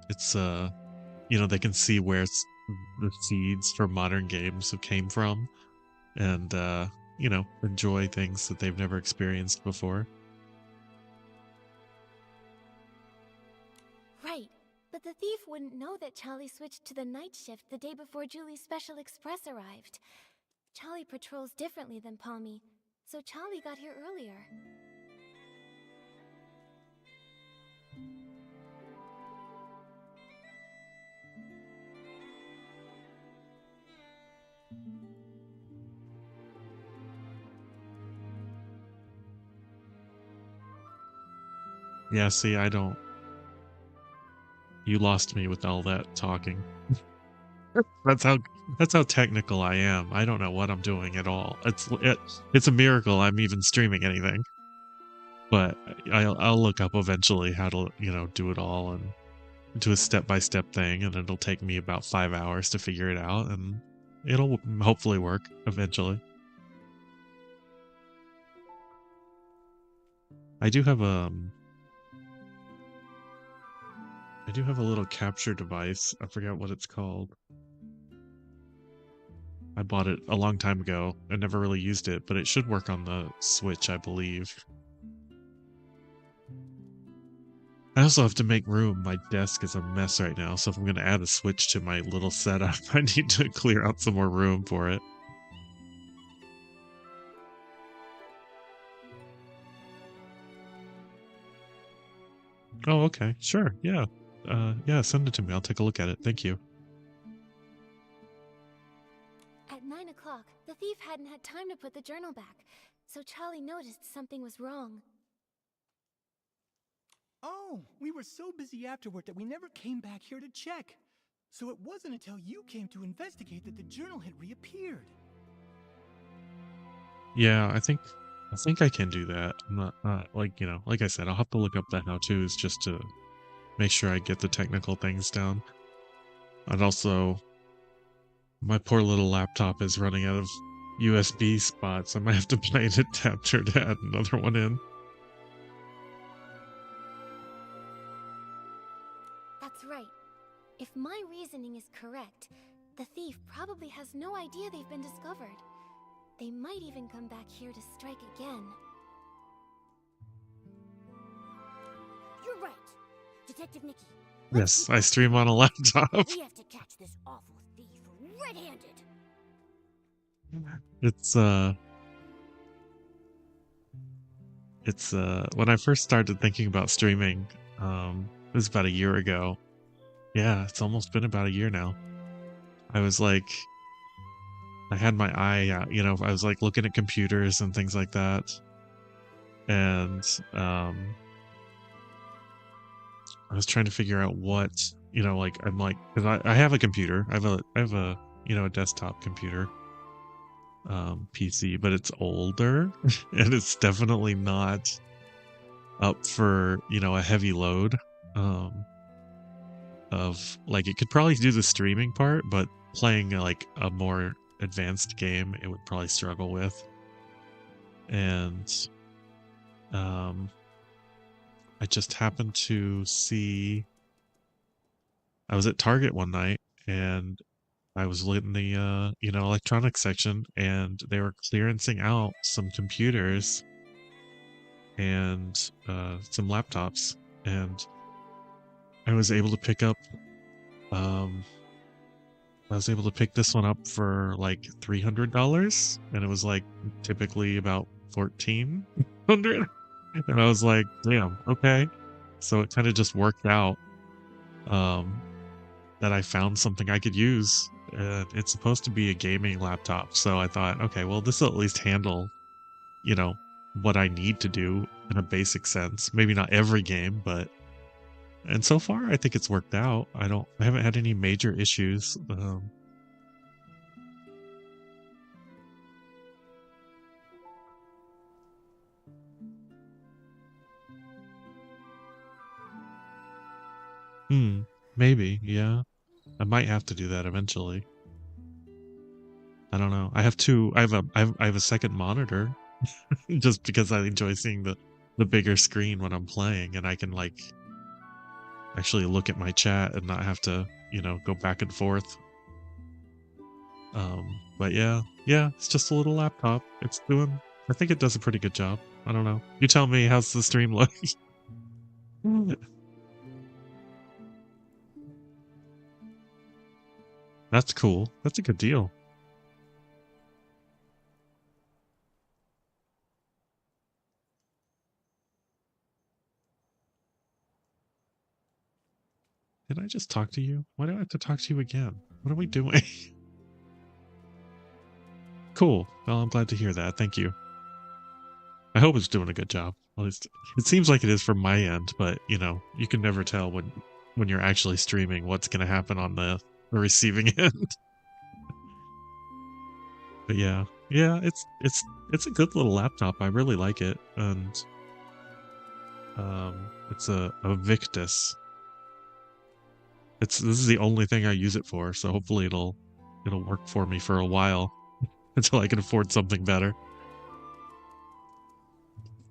It's you know, they can see where the seeds for modern games have came from, and you know, enjoy things that they've never experienced before. Right, but the thief wouldn't know that Charlie switched to the night shift the day before Julie's special express arrived. Charlie patrols differently than Palmy, so Charlie got here earlier. Yeah, see, I don't... You lost me with all that talking. That's how technical I am. I don't know what I'm doing at all. It's a miracle I'm even streaming anything. But I'll look up eventually how to, you know, do it all and do a step-by-step thing, and it'll take me about 5 hours to figure it out, and it'll hopefully work eventually. I do have a little capture device. I forgot what it's called. I bought it a long time ago. I never really used it, but it should work on the Switch, I believe. I also have to make room. My desk is a mess right now, so if I'm going to add a Switch to my little setup, I need to clear out some more room for it. Oh, okay. Sure. Yeah. Yeah, send it to me. I'll take a look at it. Thank you. At 9 o'clock, the thief hadn't had time to put the journal back, so Charlie noticed something was wrong. Oh, we were so busy afterward that we never came back here to check. So it wasn't until you came to investigate that the journal had reappeared. Yeah, I think I can do that. I'm not like, you know, like I said, I'll have to look up the how-tos just to make sure I get the technical things down. And also, my poor little laptop is running out of USB spots. I might have to buy an adapter to add another one in. That's right. If my reasoning is correct, the thief probably has no idea they've been discovered. They might even come back here to strike again. You're right. Detective Nikki. Yes, I stream on a laptop. We have to catch this awful thief red-handed. It's when I first started thinking about streaming, it was about a year ago. Yeah, it's almost been about a year now. I was like, I had my eye out, you know, I was like looking at computers and things like that. And I was trying to figure out what, you know, like I'm like, because I have a computer. I have a you know, a desktop computer, PC, but it's older and it's definitely not up for, you know, a heavy load. Of like, it could probably do the streaming part, but playing like a more advanced game, it would probably struggle with. And I just happened to see, I was at Target one night and I was in the you know, electronics section, and they were clearancing out some computers and some laptops, and I was able to pick up this one up for like $300, and it was like typically about $1,400. And I was like, damn, okay. So it kind of just worked out that I found something I could use. It's supposed to be a gaming laptop, so I thought, okay, well, this will at least handle, you know, what I need to do in a basic sense. Maybe not every game, but, and so far I think it's worked out. I haven't had any major issues. Maybe, yeah. I might have to do that eventually. I don't know. I have a second monitor just because I enjoy seeing the bigger screen when I'm playing, and I can like actually look at my chat and not have to, you know, go back and forth. But yeah, it's just a little laptop. I think it does a pretty good job. I don't know. You tell me, how's the stream look? That's cool. That's a good deal. Did I just talk to you? Why do I have to talk to you again? What are we doing? Cool. Well, I'm glad to hear that. Thank you. I hope it's doing a good job. At least it seems like it is from my end, but you know, you can never tell when you're actually streaming what's going to happen on the receiving end. But yeah, it's a good little laptop. I really like it, and it's a Victus. This is the only thing I use it for, so hopefully it'll it'll work for me for a while until I can afford something better,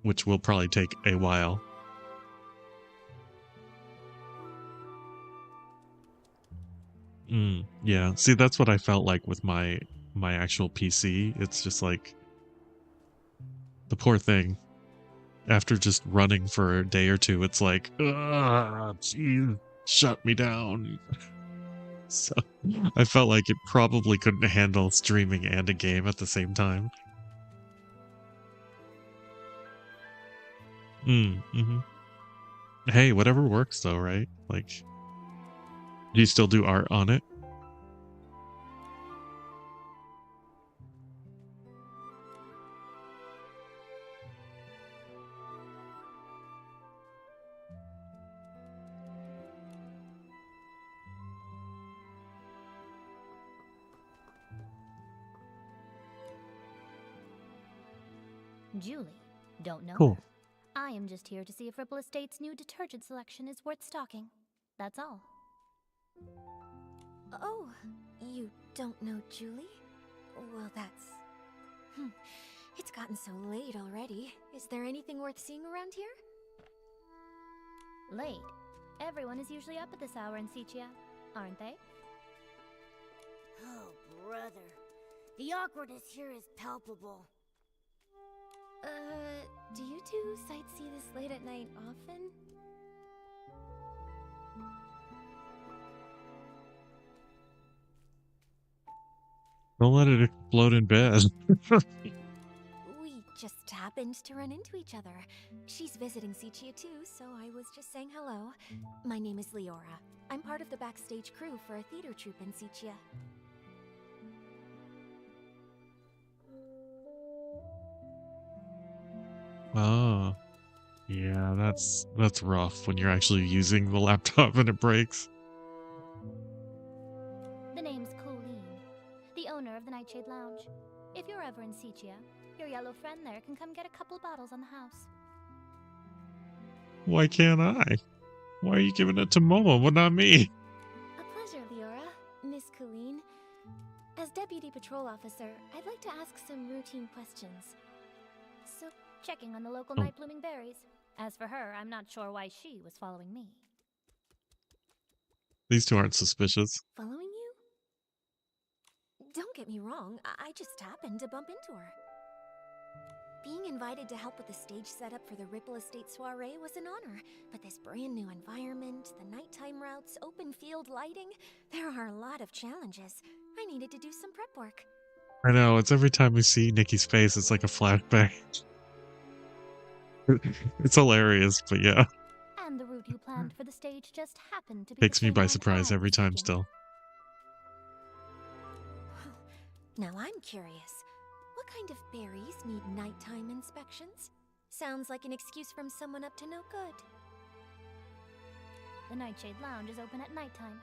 which will probably take a while. Yeah, see, that's what I felt like with my actual PC. It's just like the poor thing. After just running for a day or two, it's like, geez, shut me down. So I felt like it probably couldn't handle streaming and a game at the same time. Hey, whatever works though, right? Like, do you still do art on it? Julie, don't know Cool. her. I am just here to see if Ripple Estate's new detergent selection is worth stocking. That's all. Oh, you don't know Julie? Well, that's... It's gotten so late already. Is there anything worth seeing around here? Late. Everyone is usually up at this hour in Sichia, aren't they? Oh, brother. The awkwardness here is palpable. Do you two sightsee this late at night often? Don't let it explode in bed. We just happened to run into each other. She's visiting Sichia too, so I was just saying hello. My name is Leora. I'm part of the backstage crew for a theater troupe in Sichia. Oh, yeah, that's rough when you're actually using the laptop and it breaks. The name's Colleen, the owner of the Nightshade Lounge. If you're ever in Sichia, your yellow friend there can come get a couple bottles on the house. Why can't I? Why are you giving it to Momo, but not me? A pleasure, Leora. Miss Colleen. As Deputy Patrol Officer, I'd like to ask some routine questions. So, checking on the local Oh. night blooming berries. As for her, I'm not sure why she was following me. These two aren't suspicious. Following you? Don't get me wrong, I just happened to bump into her. Being invited to help with the stage setup for the Ripple Estate soiree was an honor, but this brand new environment, the nighttime routes, open field lighting, there are a lot of challenges. I needed to do some prep work. I know, it's every time we see Nikki's face, it's like a flashback. It's hilarious, but yeah. And the route you planned for the stage just happened to be Takes the me same by one surprise I every was time taking. still. Now I'm curious. What kind of berries need nighttime inspections? Sounds like an excuse from someone up to no good. The Nightshade Lounge is open at nighttime.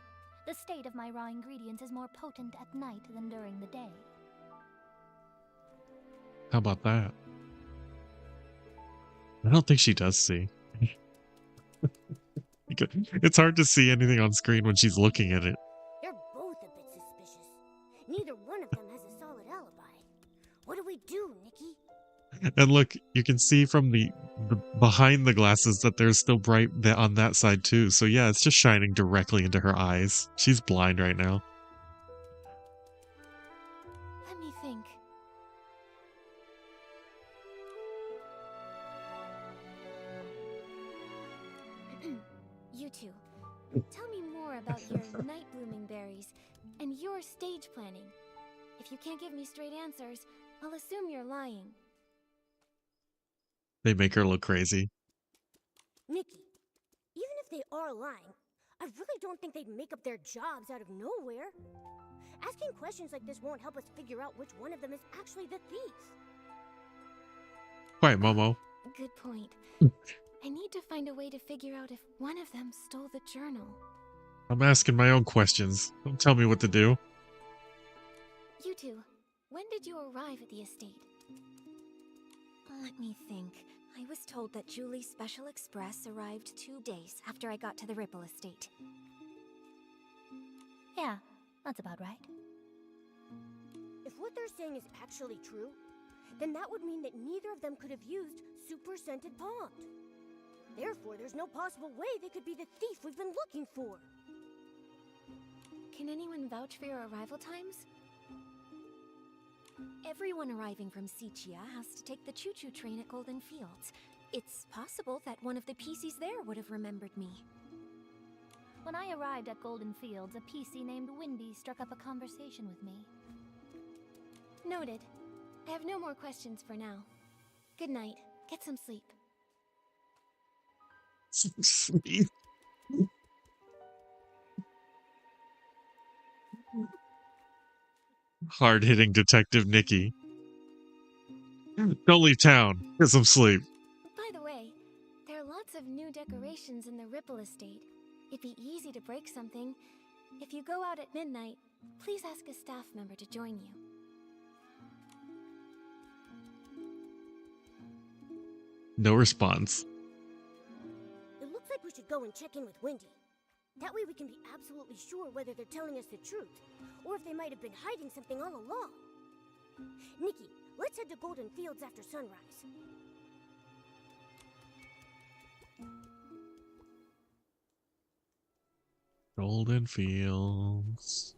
The state of my raw ingredients is more potent at night than during the day. How about that? I don't think she does see. It's hard to see anything on screen when she's looking at it. They're both a bit suspicious. Neither one of them has a solid alibi. What do we do, Nikki? And look, you can see from the behind the glasses that there's still bright on that side too. So yeah, it's just shining directly into her eyes. She's blind right now. Let me think. You two, tell me more about your night blooming berries and your stage planning. If you can't give me straight answers, I'll assume you're lying. They make her look crazy. Nikki, even if they are lying, I really don't think they'd make up their jobs out of nowhere. Asking questions like this won't help us figure out which one of them is actually the thief. Quiet, Momo. Good point. I need to find a way to figure out if one of them stole the journal. I'm asking my own questions. Don't tell me what to do. You two, when did you arrive at the estate? Let me think. I was told that Julie's Special Express arrived 2 days after I got to the Ripple Estate. Yeah, that's about right. what they're saying is actually true, then that would mean that neither of them could have used super scented palms. Therefore, there's no possible way they could be the thief we've been looking for. Can anyone vouch for your arrival times? Everyone arriving from Sichia has to take the choo-choo train at Golden Fields. It's possible that one of the PCs there would have remembered me. When I arrived at Golden Fields, a PC named Windy struck up a conversation with me. Noted. I have no more questions for now. Good night. Get some sleep. Sweet. Hard-hitting Detective Nikki. Don't leave town. Get some sleep. By the way, there are lots of new decorations in the Ripple Estate. It'd be easy to break something. If you go out at midnight, please ask a staff member to join you. No response. It looks like we should go and check in with Wendy. That way we can be absolutely sure whether they're telling us the truth, or if they might have been hiding something all along. Nikki, let's head to Golden Fields after sunrise. Golden Fields.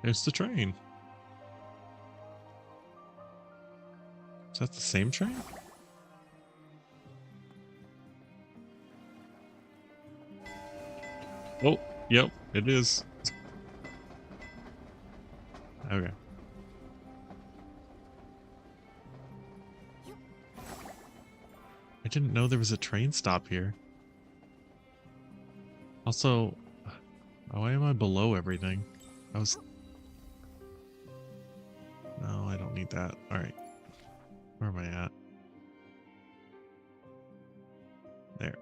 There's the train. Is that the same train? Oh, yep, it is. Okay. I didn't know there was a train stop here. Also, why am I below everything? I was... No, I don't need that. Alright. Where am I at? There.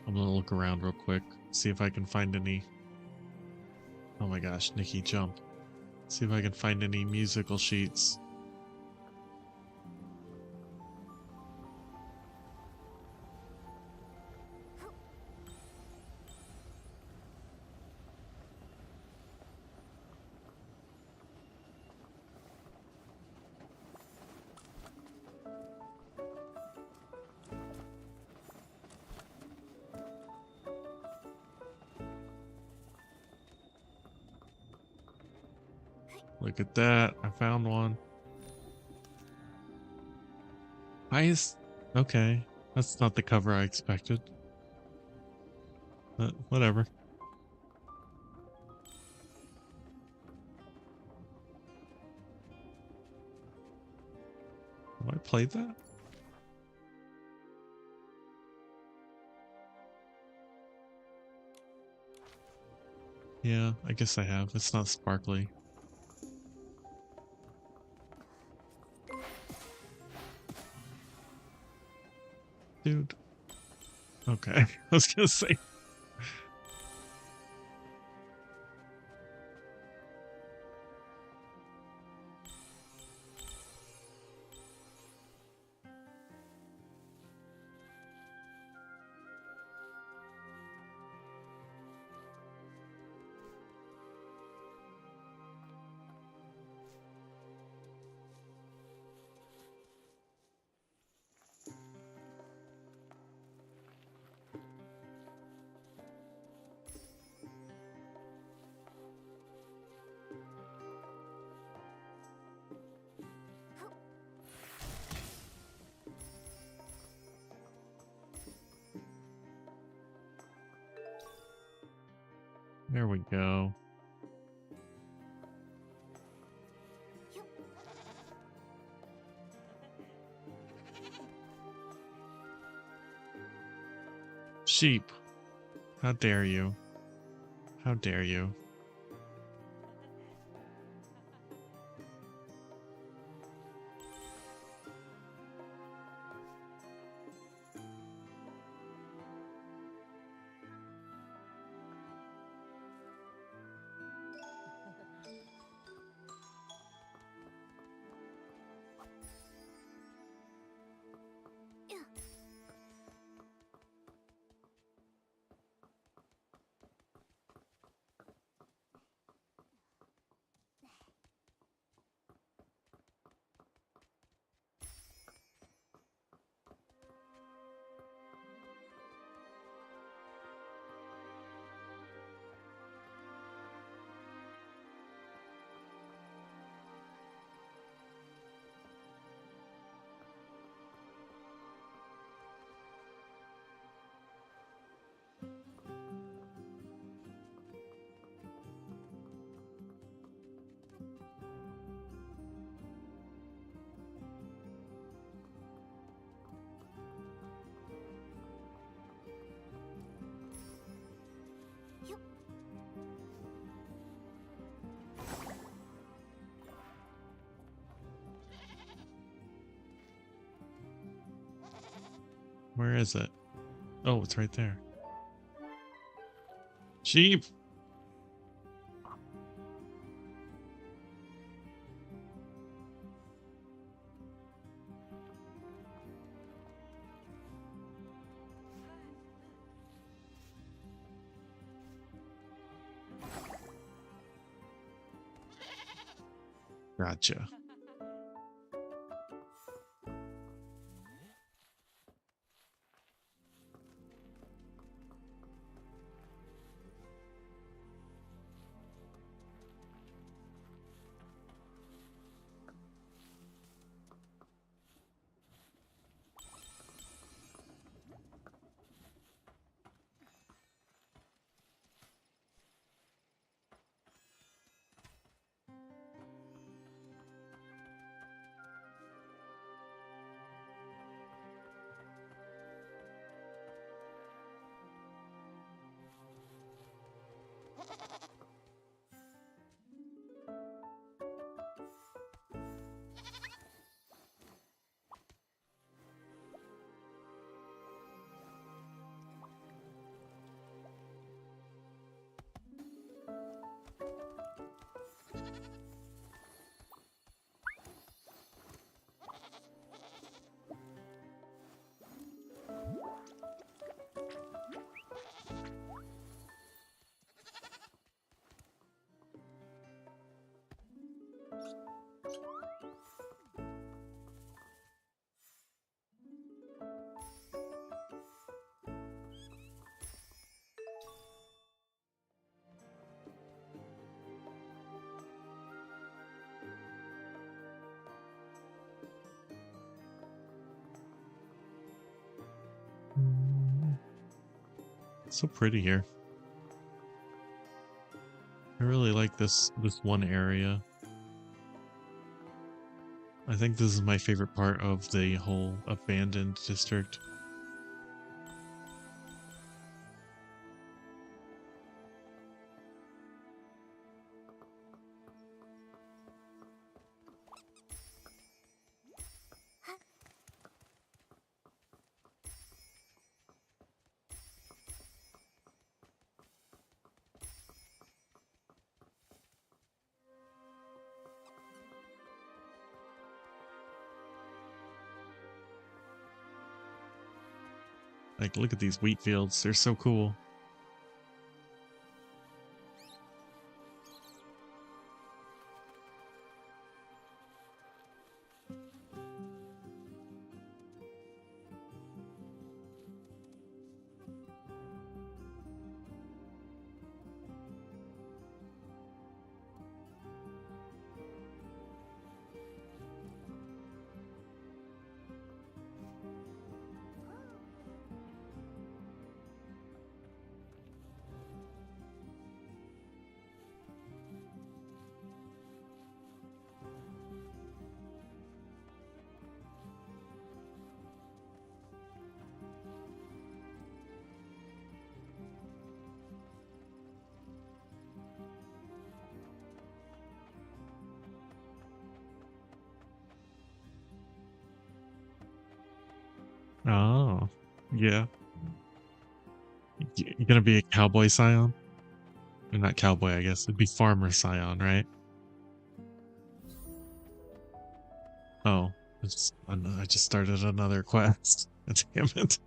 I'm gonna look around real quick, see if I can find any... Oh my gosh, Nikki, jump. See if I can find any musical sheets. Look at that. I found one. Okay. That's not the cover I expected. But whatever. Have I played that? Yeah, I guess I have. It's not sparkly. Dude. Okay. I was gonna say. There we go. Sheep. How dare you? How dare you? Where is it? Oh, it's right there. Sheep! Gotcha. It's so pretty here. I really like this one area. I think this is my favorite part of the whole abandoned district. Like, look at these wheat fields. They're so cool. Oh, yeah. You're gonna be a cowboy scion? Or not cowboy, I guess. It'd be farmer scion, right? Oh, I just started another quest. Damn it.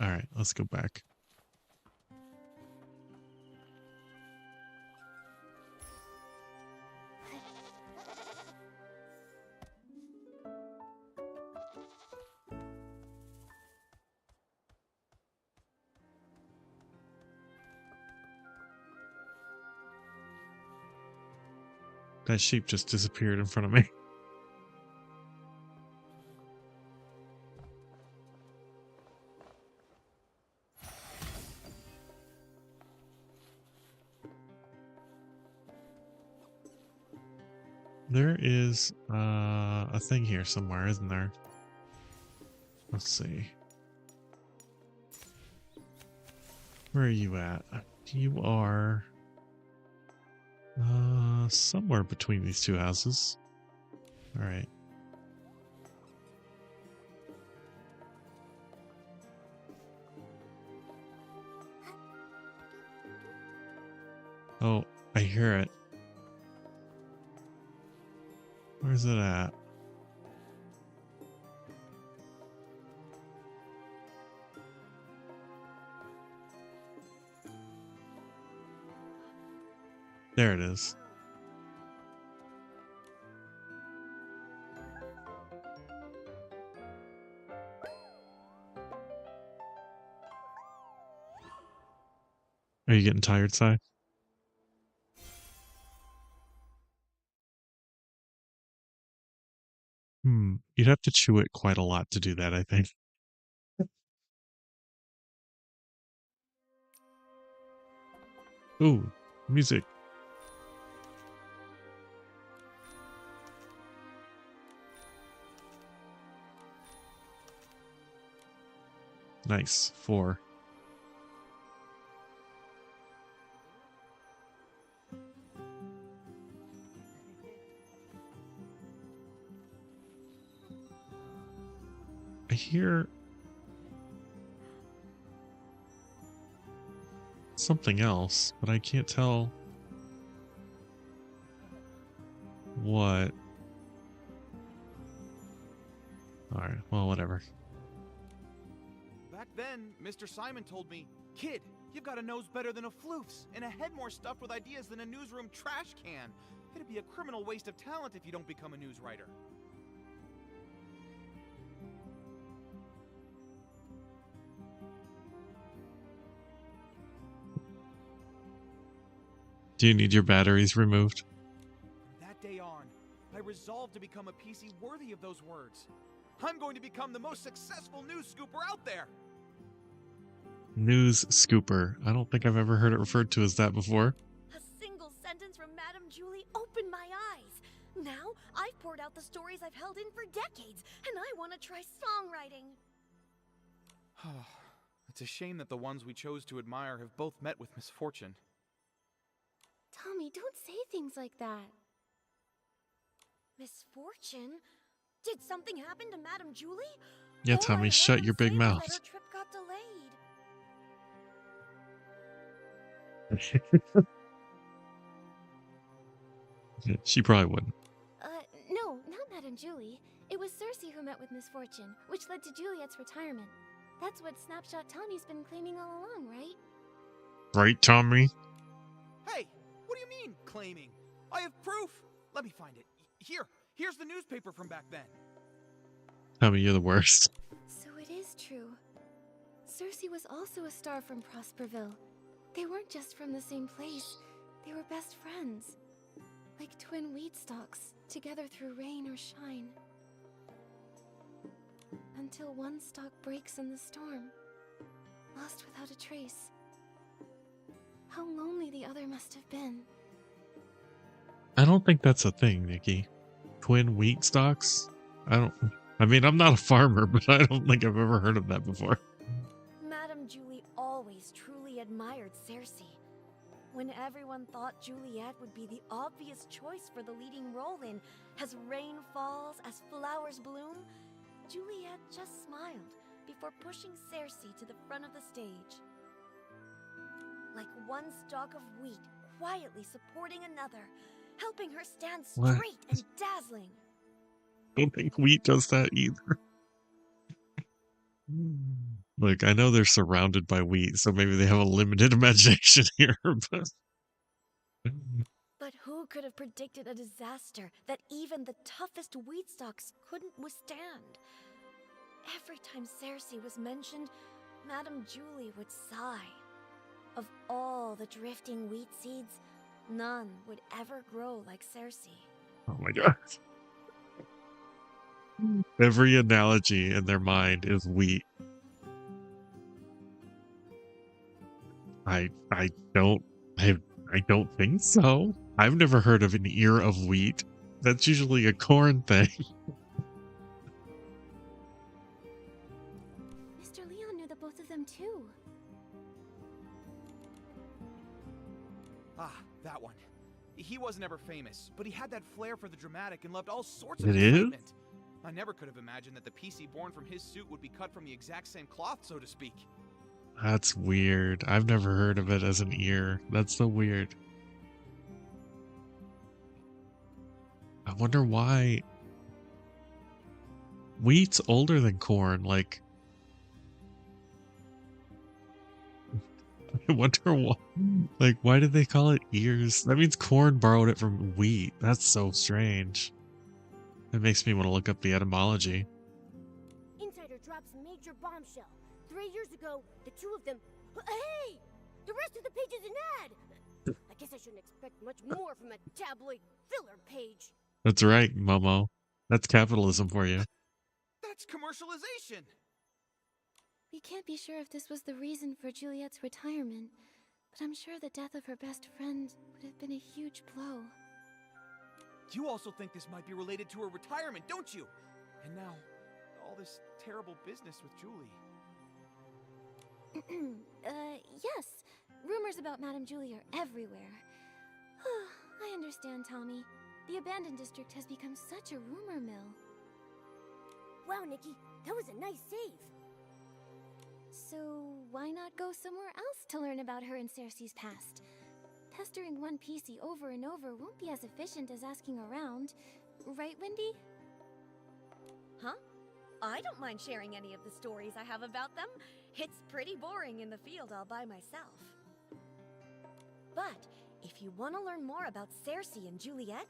Alright, let's go back. That sheep just disappeared in front of me. There is a thing here somewhere, isn't there? Let's see. Where are you at? You are somewhere between these two houses. All right. Oh, I hear it. Where's it at? There it is. Are you getting tired, Si? You'd have to chew it quite a lot to do that, I think. Ooh, music. Nice. 4. I hear something else, but I can't tell what. Alright, well, whatever. Back then, Mr. Simon told me, "Kid, you've got a nose better than a floof's, and a head more stuffed with ideas than a newsroom trash can. It'd be a criminal waste of talent if you don't become a news writer." Do you need your batteries removed? From that day on, I resolved to become a PC worthy of those words. I'm going to become the most successful news scooper out there. News scooper. I don't think I've ever heard it referred to as that before. A single sentence from Madame Julie opened my eyes. Now, I've poured out the stories I've held in for decades, and I want to try songwriting. It's a shame that the ones we chose to admire have both met with misfortune. Tommy, don't say things like that. Misfortune? Did something happen to Madame Julie? Yeah, All I Tommy, heard shut them your big say was mouth. that her trip got delayed. She probably wouldn't. No, not Madame Julie. It was Cersei who met with misfortune, which led to Juliet's retirement. That's what Snapshot Tommy's been claiming all along, right? Right, Tommy? Hey, what do you mean, claiming? I have proof. Let me find it. Here's the newspaper from back then. Tommy, you're the worst. So it is true. Cersei was also a star from Prosperville. They weren't just from the same place. They were best friends. Like twin wheat stalks, together through rain or shine. Until one stalk breaks in the storm, lost without a trace. How lonely the other must have been. I don't think that's a thing, Nikki. Twin wheat stalks? I mean, I'm not a farmer, but I don't think I've ever heard of that before. admired Cersei. When everyone thought Juliet would be the obvious choice for the leading role in As Rain Falls, As Flowers Bloom, Juliet just smiled before pushing Cersei to the front of the stage. Like one stalk of wheat quietly supporting another, helping her stand What? straight and dazzling. I don't think Wheat does that either. Look, I know they're surrounded by wheat, so maybe they have a limited imagination here, but... But who could have predicted a disaster that even the toughest wheat stalks couldn't withstand? Every time Cersei was mentioned, Madame Julie would sigh. Of all the drifting wheat seeds, none would ever grow like Cersei. Oh my god. Every analogy in their mind is wheat. I don't think so. I've never heard of an ear of wheat. That's usually a corn thing. Mr. Leon knew the both of them too. Ah, that one. He wasn't ever famous, but he had that flair for the dramatic and loved all sorts It of is? excitement. I never could have imagined that the PC born from his suit would be cut from the exact same cloth, so to speak. That's weird. I've never heard of it as an ear. That's so weird. I wonder why wheat's older than corn. Like, I wonder why. Like, why did they call it ears? That means corn borrowed it from wheat. That's so strange. It makes me want to look up the etymology. Insider drops major bombshell. 3 years ago, the two of them... Hey! The rest of the page is an ad! I guess I shouldn't expect much more from a tabloid filler page. That's right, Momo. That's capitalism for you. That's commercialization! We can't be sure if this was the reason for Juliet's retirement, but I'm sure the death of her best friend would have been a huge blow. You also think this might be related to her retirement, don't you? And now, all this terrible business with Julie. Yes. Rumors about Madame Julie are everywhere. I understand, Tommy. The abandoned district has become such a rumor mill. Wow, Nikki, that was a nice save. So, why not go somewhere else to learn about her and Cersei's past? Pestering one PC over and over won't be as efficient as asking around. Right, Wendy? Huh? I don't mind sharing any of the stories I have about them. It's pretty boring in the field all by myself. But if you want to learn more about Cersei and Juliet,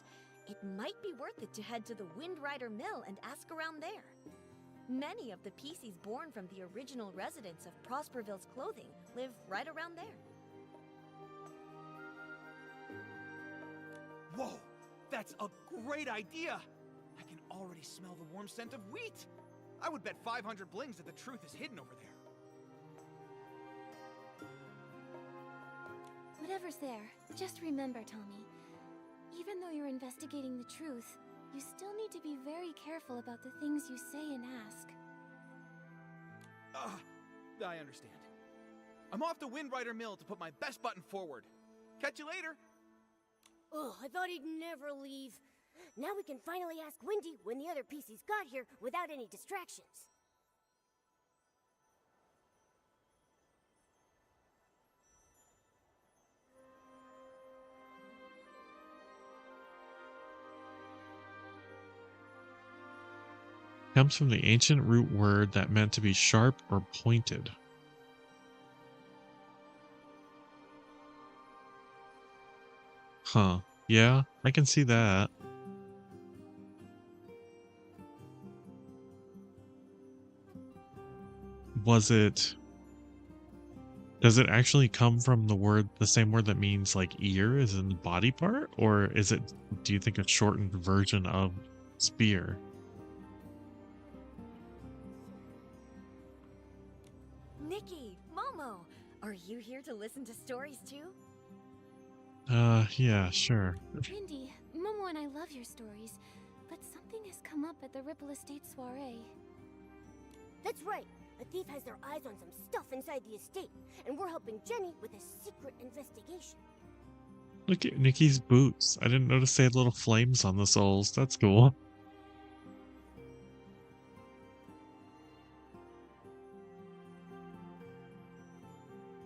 it might be worth it to head to the Windrider Mill and ask around there. Many of the PCs born from the original residents of Prosperville's clothing live right around there. Whoa! That's a great idea! I can already smell the warm scent of wheat! I would bet 500 blings that the truth is hidden over there. Whatever's there, just remember, Tommy. Even though you're investigating the truth, you still need to be very careful about the things you say and ask. I understand. I'm off to Windrider Mill to put my best button forward. Catch you later! Ugh, I thought he'd never leave. Now we can finally ask Wendy when the other PCs got here without any distractions. Comes from the ancient root word that meant to be sharp or pointed. Huh. Yeah, I can see that. Was it... Does it actually come from the word, the same word that means like ear is in the body part? Or is it, do you think, a shortened version of spear? Nikki, Momo, are you here to listen to stories too? Yeah, sure. Wendy, Momo and I love your stories, but something has come up at the Ripple Estate soiree. That's right. A thief has their eyes on some stuff inside the estate, and we're helping Jenny with a secret investigation. Look at Nikki's boots. I didn't notice they had little flames on the soles. That's cool.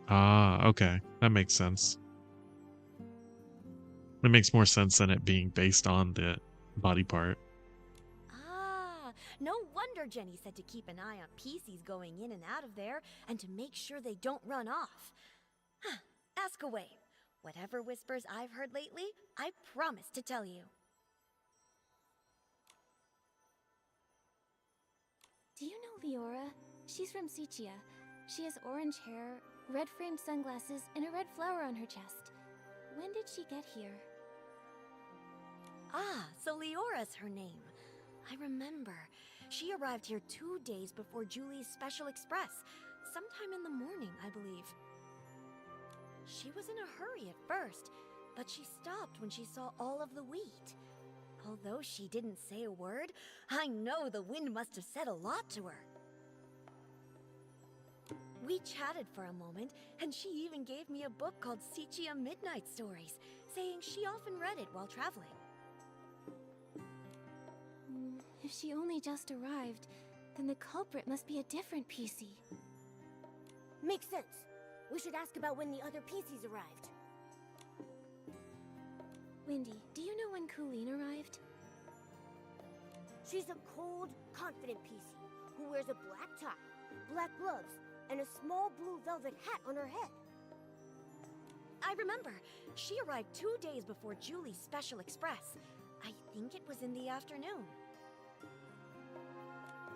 Ah, okay. That makes sense. It makes more sense than it being based on the body part. Ah, no wonder Jenny said to keep an eye on PCs going in and out of there, and to make sure they don't run off. Huh, ask away. Whatever whispers I've heard lately, I promise to tell you. Do you know Leora? She's from Sichia. She has orange hair, red framed sunglasses, and a red flower on her chest. When did she get here? Ah, so Leora's her name. I remember. She arrived here 2 days before Julie's Special Express. Sometime in the morning, I believe. She was in a hurry at first, but she stopped when she saw all of the wheat. Although she didn't say a word, I know the wind must have said a lot to her. We chatted for a moment, and she even gave me a book called Sichia Midnight Stories, saying she often read it while traveling. If she only just arrived, then the culprit must be a different PC. Makes sense. We should ask about when the other PCs arrived. Windy, do you know when Colleen arrived? She's a cold, confident PC who wears a black tie, black gloves, and a small blue velvet hat on her head. I remember. She arrived 2 days before Julie's Special Express. I think it was in the afternoon.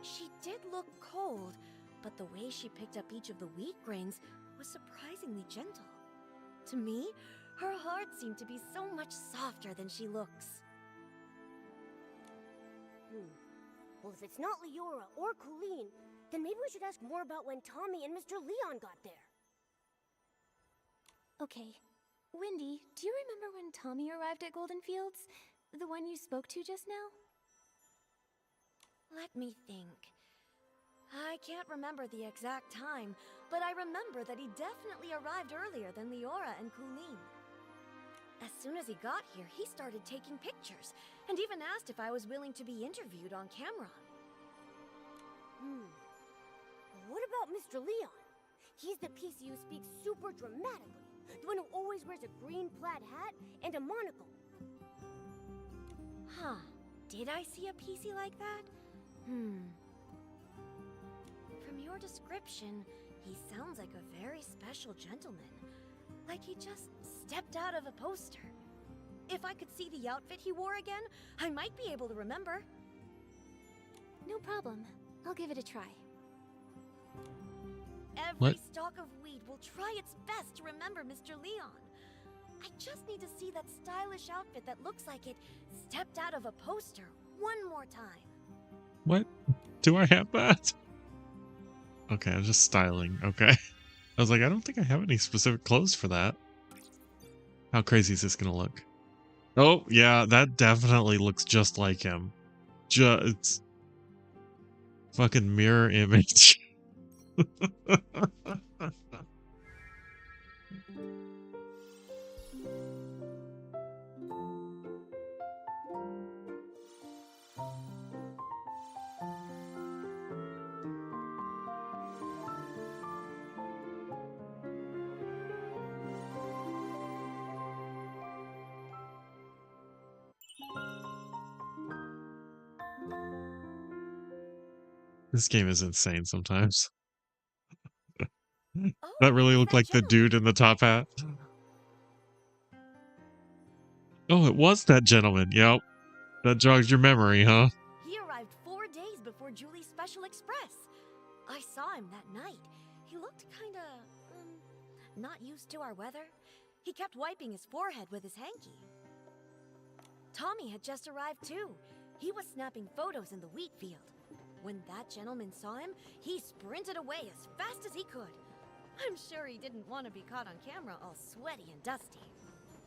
She did look cold, but the way she picked up each of the wheat grains was surprisingly gentle. To me, her heart seemed to be so much softer than she looks. Well, if it's not Leora or Colleen, then maybe we should ask more about when Tommy and Mr. Leon got there. Okay. Windy, do you remember when Tommy arrived at Golden Fields? The one you spoke to just now? Let me think. I can't remember the exact time, but I remember that he definitely arrived earlier than Leora and Colleen. As soon as he got here, he started taking pictures, and even asked if I was willing to be interviewed on camera. What about Mr. Leon? He's the PC who speaks super dramatically. The one who always wears a green plaid hat and a monocle. Huh. Did I see a PC like that? From your description, he sounds like a very special gentleman. Like he just stepped out of a poster. If I could see the outfit he wore again, I might be able to remember. No problem. I'll give it a try. Every stalk of wheat will try its best to remember Mr. Leon. I just need to see that stylish outfit that looks like it stepped out of a poster one more time. What? Do I have that? Okay, I'm just styling. Okay. I was like, I don't think I have any specific clothes for that. How crazy is this gonna look? Oh, yeah, that definitely looks just like him. Just fucking mirror image. This game is insane sometimes. That really looked like the dude in the top hat. Oh, it was that gentleman. Yep. That jogs your memory, huh? He arrived 4 days before Julie's Special Express. I saw him that night. He looked kinda, not used to our weather. He kept wiping his forehead with his hanky. Tommy had just arrived too. He was snapping photos in the wheat field. When that gentleman saw him, he sprinted away as fast as he could. I'm sure he didn't want to be caught on camera all sweaty and dusty.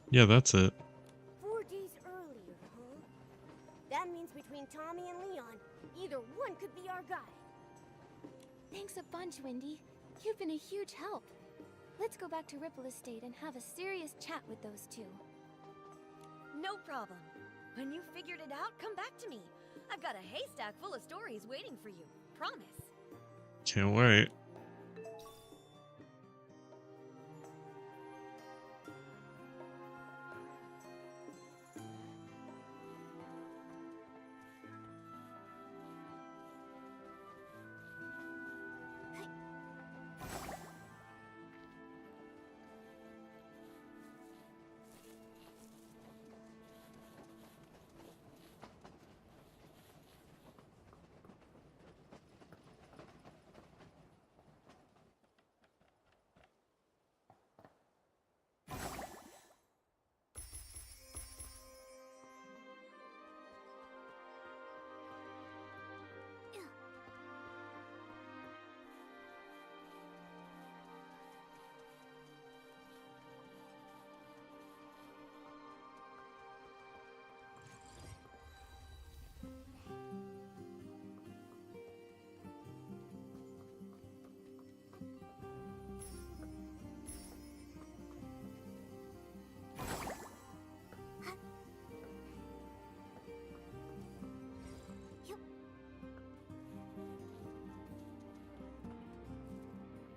Yeah, that's it. 4 days earlier, huh? That means between Tommy and Leon, either one could be our guy. Thanks a bunch, Wendy. You've been a huge help. Let's go back to Ripple Estate and have a serious chat with those two. No problem. When you figured it out, come back to me. I've got a haystack full of stories waiting for you. Promise. Can't wait.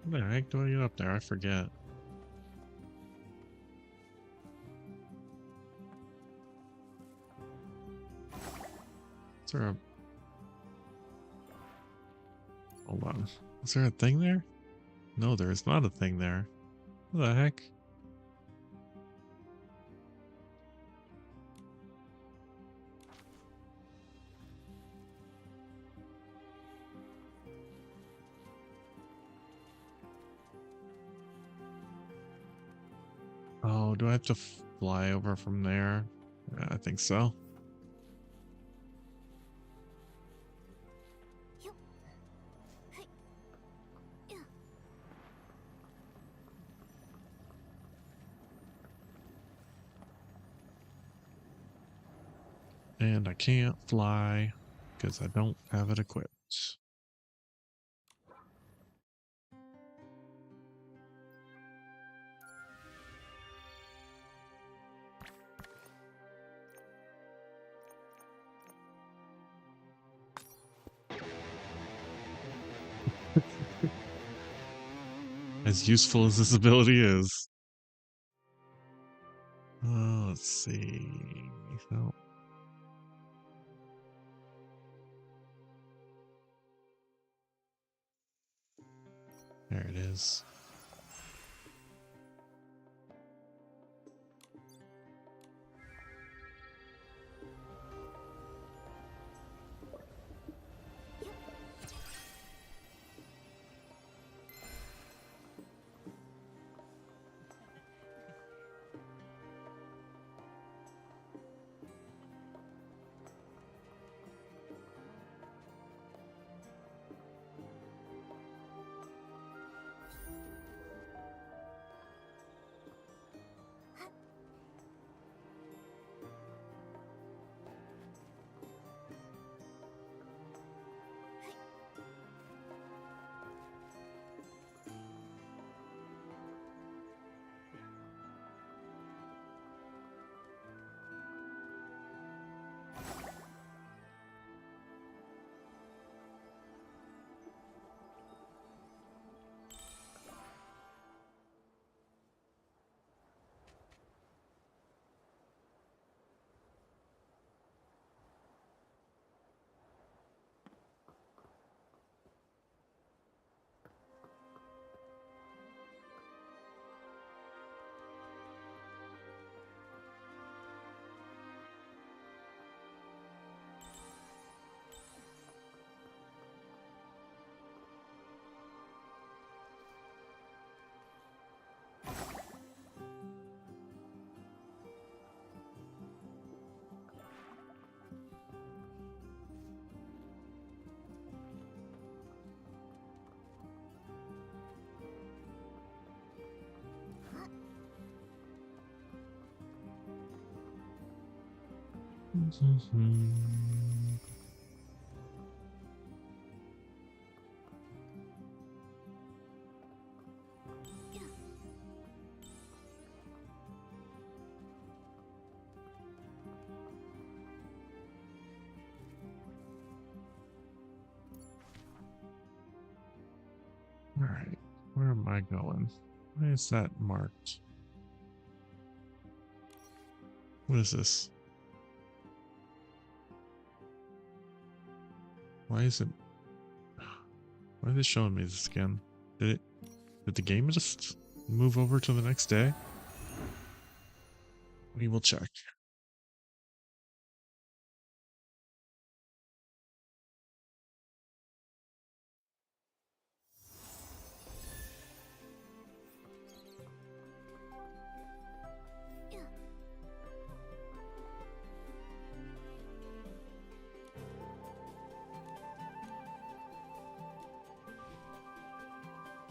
What the heck do I get up there? I forget. Is there a... Hold on. Is there a thing there? No, there is not a thing there. What the heck? Oh, do I have to fly over from there? Yeah, I think so. And I can't fly because I don't have it equipped. As useful as this ability is. Let's see. No. There it is. Alright, where am I going? Why is that marked? What is this? Why is it showing me this again? Did the game just move over to the next day? We will check.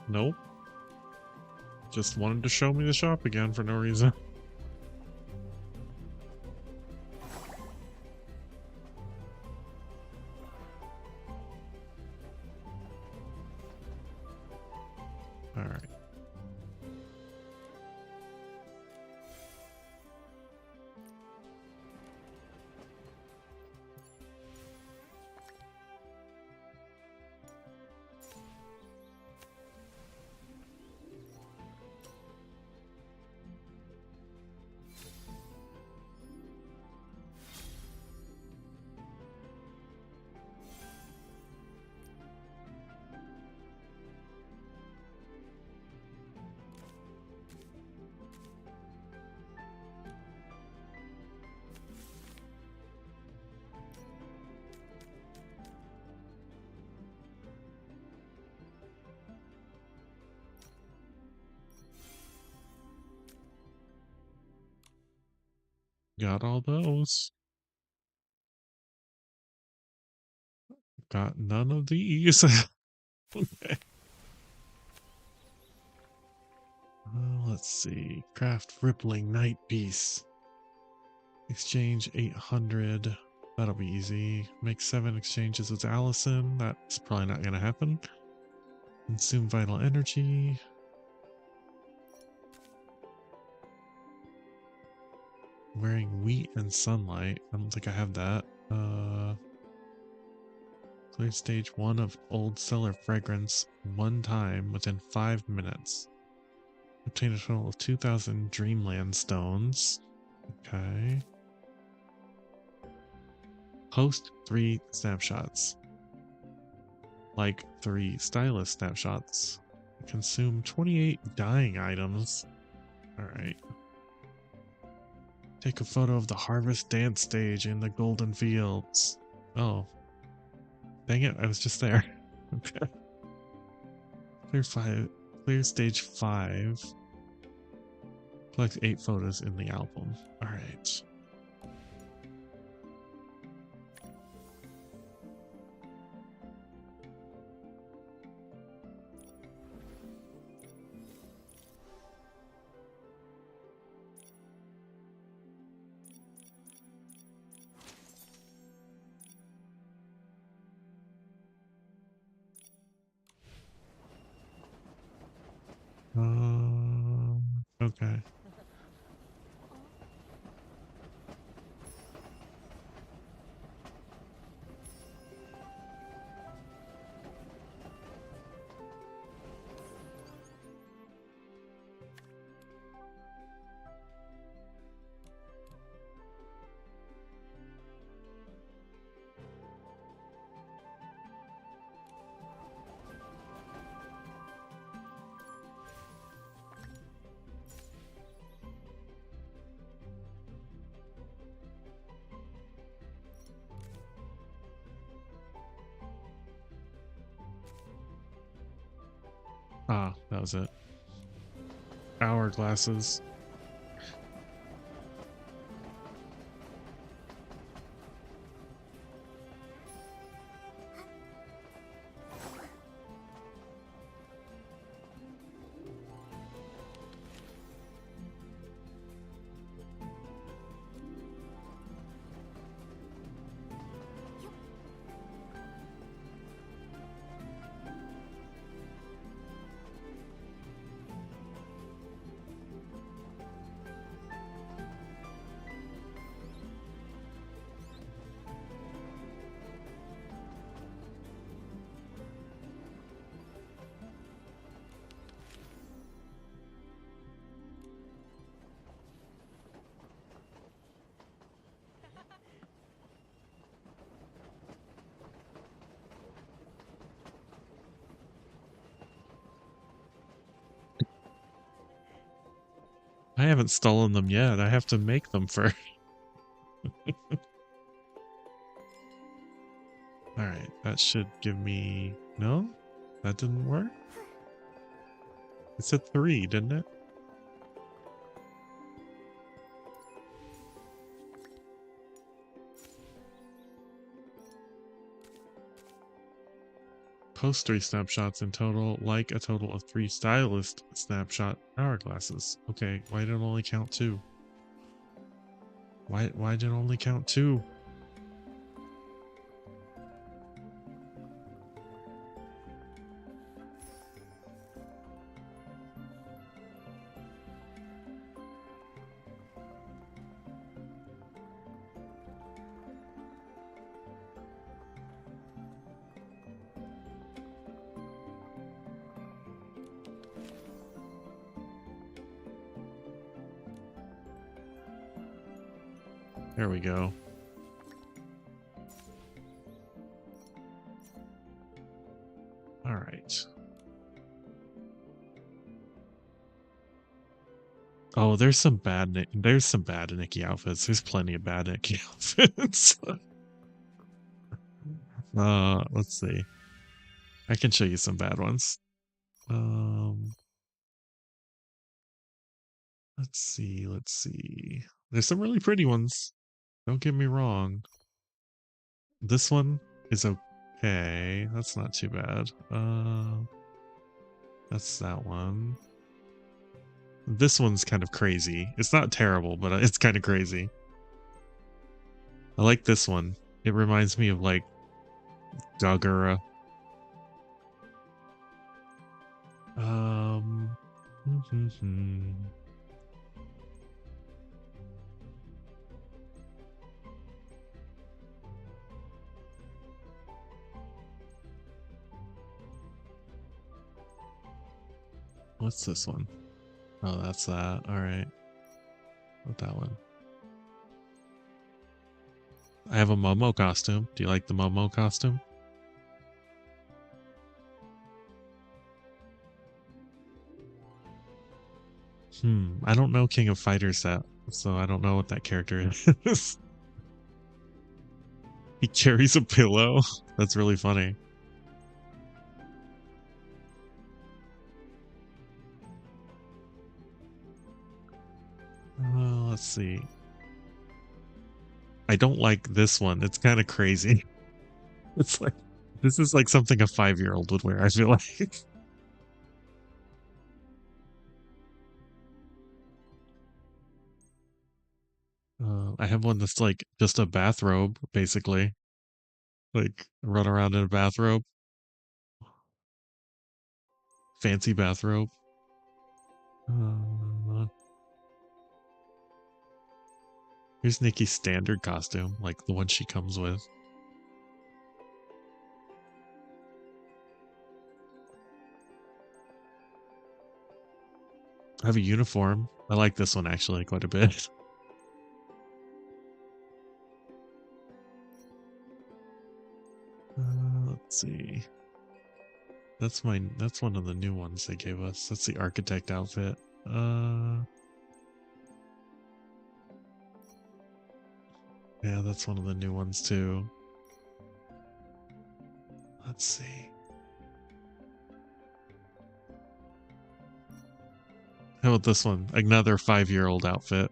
Nope. Just wanted to show me the shop again for no reason. Alright. Got all those. Got none of these. Okay. Let's see. Craft Rippling Night Piece. Exchange 800. That'll be easy. Make 7 exchanges with Allison. That's probably not going to happen. Consume Vital Energy. Wearing Wheat and Sunlight. I don't think I have that. Clear stage 1 of Old Cellar Fragrance 1 time within 5 minutes. Obtain a total of 2,000 Dreamland Stones. Okay. Post 3 snapshots. Like 3 stylus snapshots. Consume 28 dyeing items. Alright. Take a photo of the Harvest Dance stage in the Golden Fields. Oh. Dang it, I was just there. Okay. Clear stage 5. Collect 8 photos in the album. Alright. Okay. Ah, that was it. Hourglasses. I haven't stolen them yet. I have to make them first. Alright, that should give me... No? That didn't work? It said 3, didn't it? Post 3 snapshots in total, like a total of 3 stylist snapshot hourglasses. Okay, why did it only count 2? Why did it only count 2? There we go. All right. Oh, there's some bad Nikki outfits. There's plenty of bad Nikki outfits. Let's see. I can show you some bad ones. Let's see. There's some really pretty ones. Don't get me wrong. This one is okay. That's not too bad. That's that one. This one's kind of crazy. It's not terrible, but it's kind of crazy. I like this one. It reminds me of like Dagura. What's this one? Oh, that's that. All right. What that one? I have a Momo costume. Do you like the Momo costume? I don't know King of Fighters that, so I don't know what that character is. He carries a pillow. That's really funny. Let's see. I don't like this one. It's kind of crazy. It's like, this is like something a 5-year-old would wear, I feel like. I have one that's like just a bathrobe, basically. Like, run around in a bathrobe. Fancy bathrobe. Here's Nikki's standard costume, like the one she comes with. I have a uniform. I like this one actually quite a bit. Let's see. That's one of the new ones they gave us. That's the architect outfit. Yeah, that's one of the new ones too. Let's see. How about this one? Another 5-year-old outfit.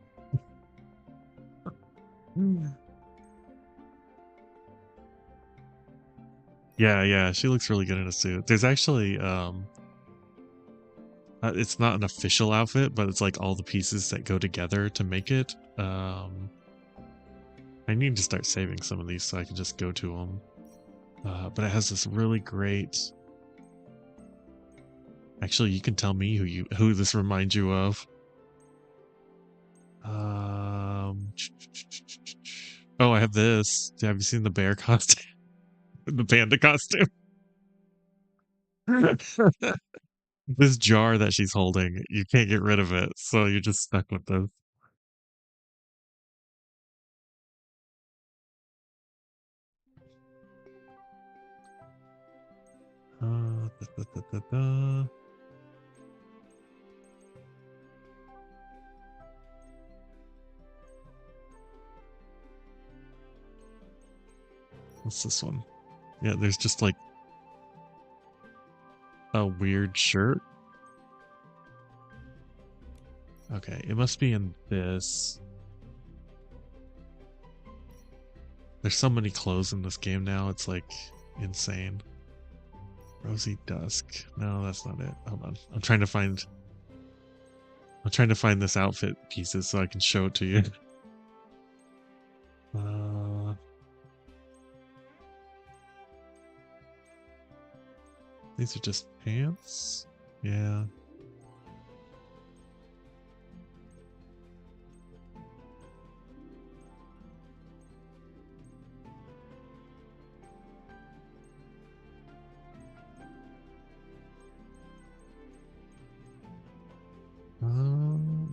Yeah, she looks really good in a suit. There's actually it's not an official outfit, but it's like all the pieces that go together to make it. I need to start saving some of these so I can just go to them. But it has this really great... Actually, you can tell me who this reminds you of. Oh, I have this. Have you seen the bear costume? The panda costume? This jar that she's holding, you can't get rid of it, so you're just stuck with this. What's this one? Yeah, there's just like a weird shirt. Okay, it must be in this. There's so many clothes in this game now, it's like insane. Rosy Dusk. No, that's not it. Hold on. I'm trying to find this outfit pieces so I can show it to you. These are just pants? Yeah.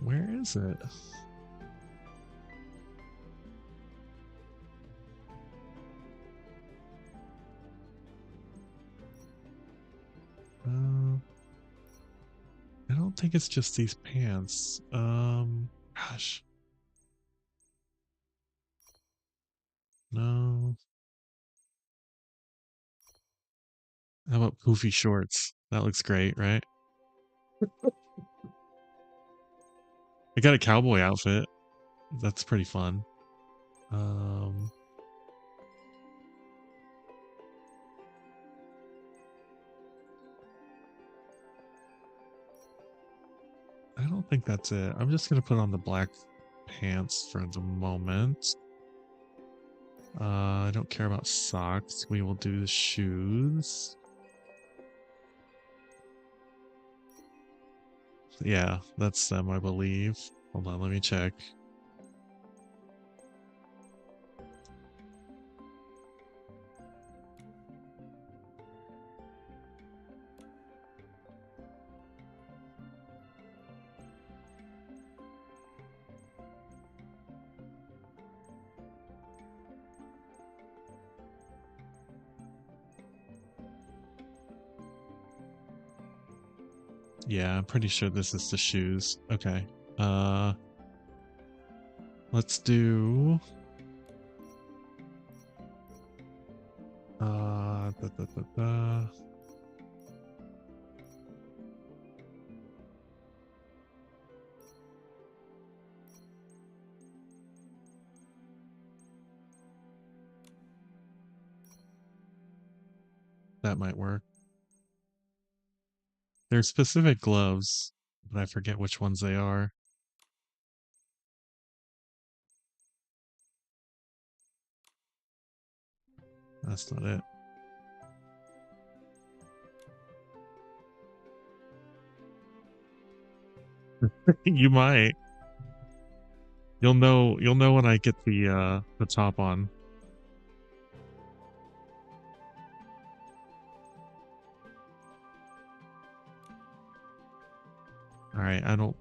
Where is it? I don't think it's just these pants. Gosh. No. How about poofy shorts? That looks great, right? I got a cowboy outfit. That's pretty fun. I don't think that's it. I'm just gonna put on the black pants for the moment. I don't care about socks. We will do the shoes. Yeah, that's them, I believe. Hold on, let me check. Yeah, I'm pretty sure this is the shoes. Okay. Let's do that might work. There's specific gloves, but I forget which ones they are. That's not it. You might. You'll know when I get the top on. All right, I don't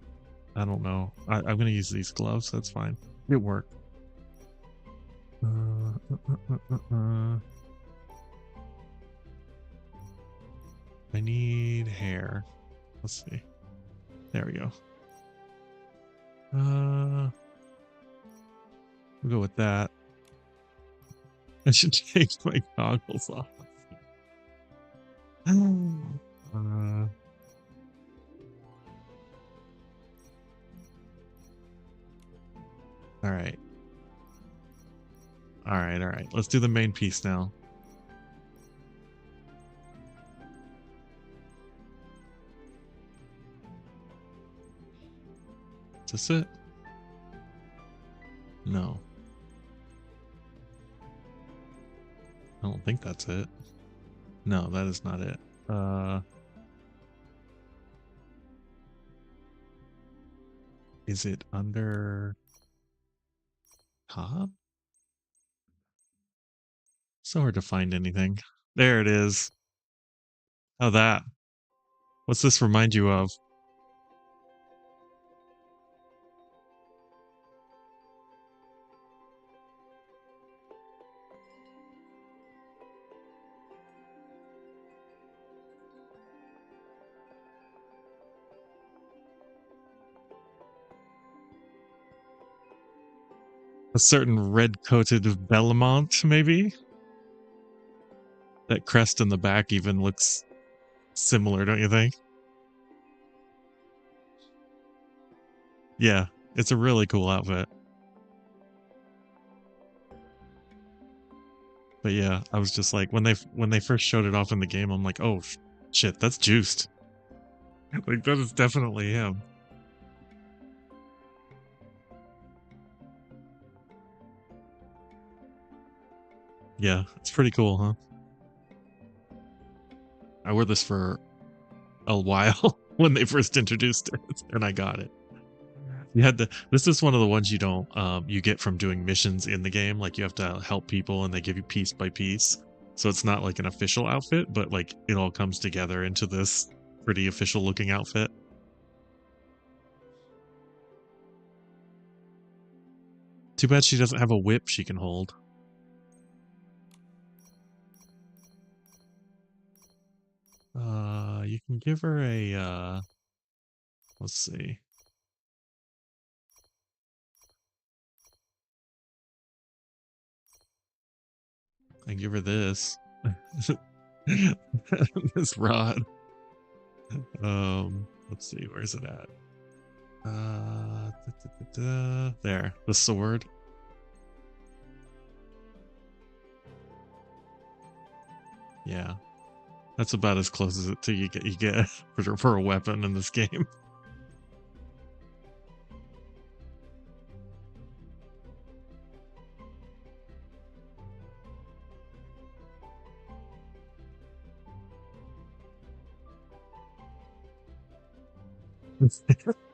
know. I'm gonna use these gloves. That's fine. It worked. I need hair. Let's see. There we go. We'll go with that. I should take my goggles off. All right. All right. Let's do the main piece now. Is this it? No. I don't think that's it. No, that is not it. Is it under top? So hard to find anything. There it is. Oh, that. What's this remind you of? A certain red-coated Belmont, maybe? That crest in the back even looks similar, don't you think? Yeah, it's a really cool outfit. But yeah, I was just like, when they first showed it off in the game, I'm like, oh shit, that's Juiced. Like, that is definitely him. Yeah, it's pretty cool, huh? I wore this for a while when they first introduced it, and I got it. You had to. This is one of the ones you don't you get from doing missions in the game. Like, you have to help people, and they give you piece by piece. So it's not like an official outfit, but like it all comes together into this pretty official looking outfit. Too bad she doesn't have a whip she can hold. You can give her a let's see. I give her this. This rod. Let's see, where's it at? There, the sword. Yeah, that's about as close as it to you get for a weapon in this game.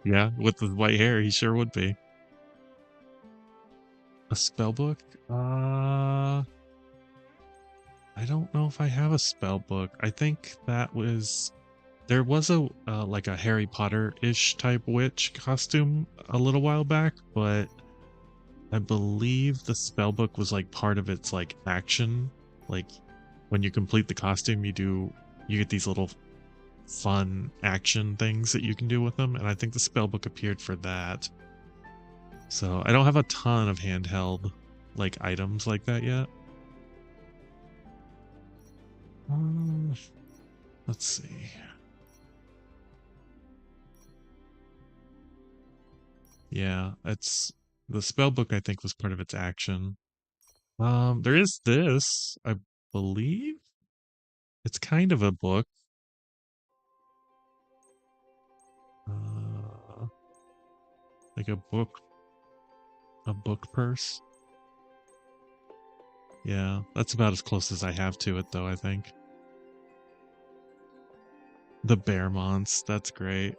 Yeah, with the white hair, he sure would be. A spell book? I don't know if I have a spell book. I think that was there was a like a Harry Potter-ish type witch costume a little while back, but I believe the spell book was like part of its like action. Like, when you complete the costume, you get these little fun action things that you can do with them, and I think the spell book appeared for that. So I don't have a ton of handheld like items like that yet. Let's see. Yeah, it's the spell book I think was part of its action. There is this, I believe. It's kind of a book. Like a book purse. Yeah, that's about as close as I have to it though, I think. The Bearmonts, that's great.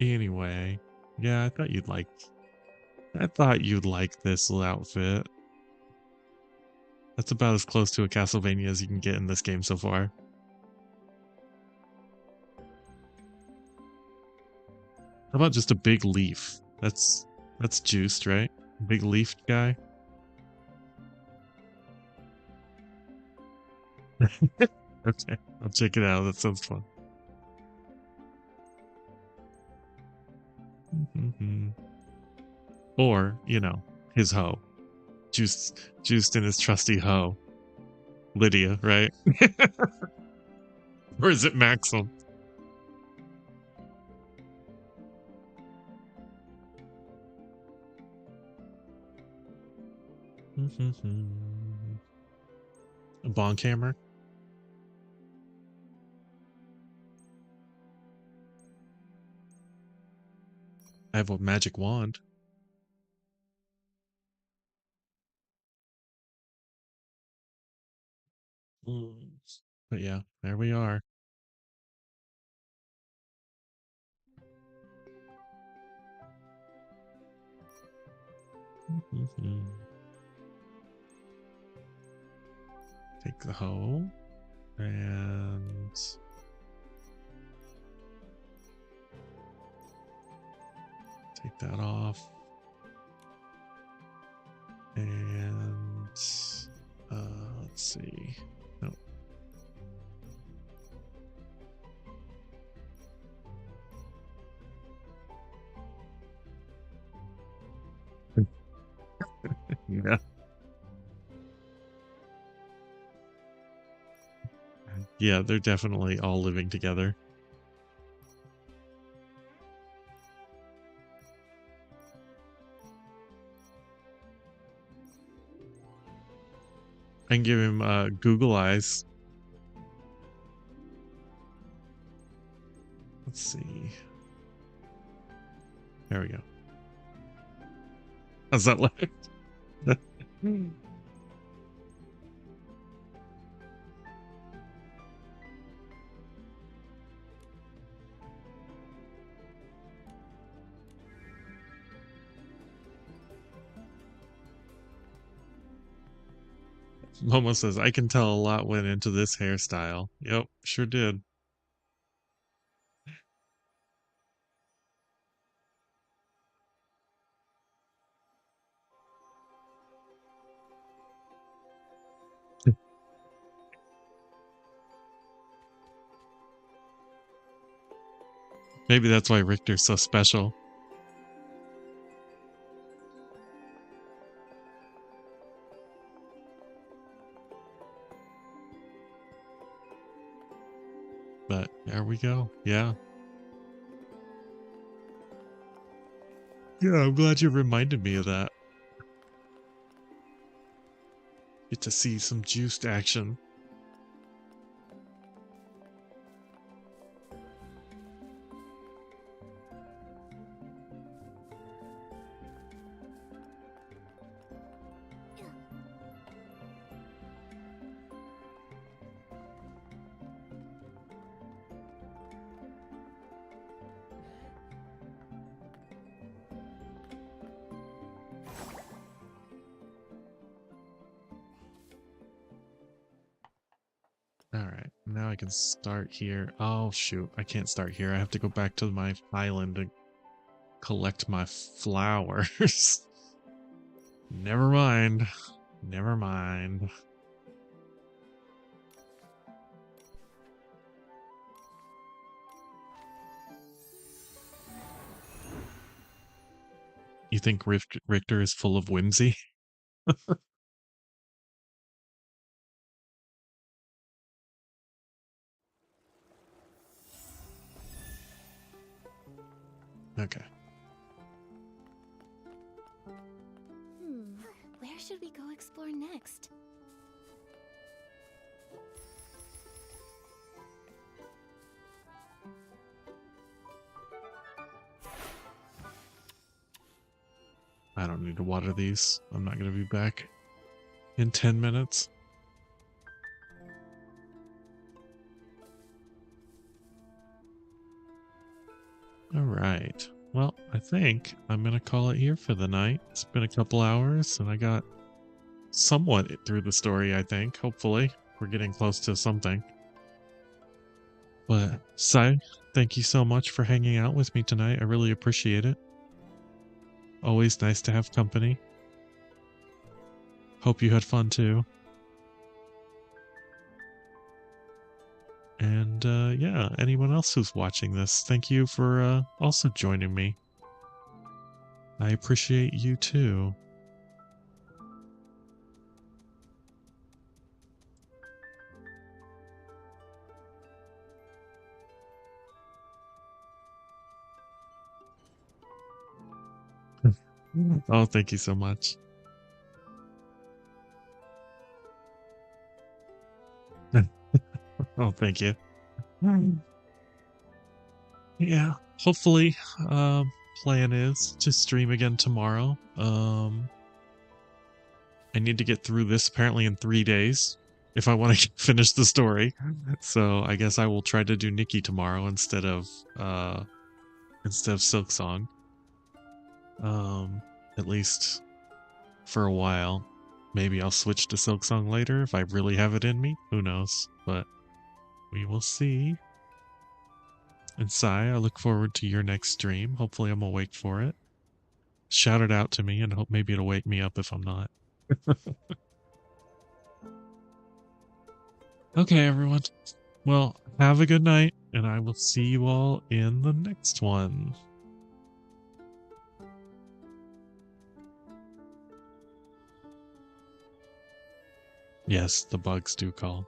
Anyway, yeah, I thought you'd like this little outfit. That's about as close to a Castlevania as you can get in this game so far. How about just a big leaf? That's Juiced, right? Big leaf guy. Okay, I'll check it out. That sounds fun. Or, his hoe. Juiced in his trusty hoe. Lydia, right? Or is it Maxim? A bonk hammer? I have a magic wand. But yeah, there we are. Take the hoe and take that off. And let's see. Nope. Yeah. Yeah, they're definitely all living together. I can give him Google eyes. Let's see. There we go. How's that look? Momo says, I can tell a lot went into this hairstyle. Yep, sure did. Maybe that's why Richter's so special. But there we go. Yeah. Yeah, I'm glad you reminded me of that. Get to see some juiced action. Alright, now I can start here. Oh shoot, I can't start here. I have to go back to my island to collect my flowers. Never mind. Never mind. You think Richter is full of whimsy? Okay. Where should we go explore next? I don't need to water these. I'm not going to be back in 10 minutes. All right. Well, I think I'm going to call it here for the night. It's been a couple hours and I got somewhat through the story, I think. Hopefully. We're getting close to something. But, Sai, thank you so much for hanging out with me tonight. I really appreciate it. Always nice to have company. Hope you had fun too. And yeah, anyone else who's watching this, thank you for also joining me. I appreciate you too. Oh, thank you so much. Oh, thank you. Yeah, hopefully, plan is to stream again tomorrow. I need to get through this apparently in 3 days if I want to finish the story. So I guess I will try to do Nikki tomorrow instead of Silksong. At least for a while. Maybe I'll switch to Silksong later if I really have it in me. Who knows? But we will see. And Sai, I look forward to your next stream. Hopefully I'm awake for it. Shout it out to me and hope maybe it'll wake me up if I'm not. Okay, everyone. Well, have a good night, and I will see you all in the next one. Yes, the bugs do call.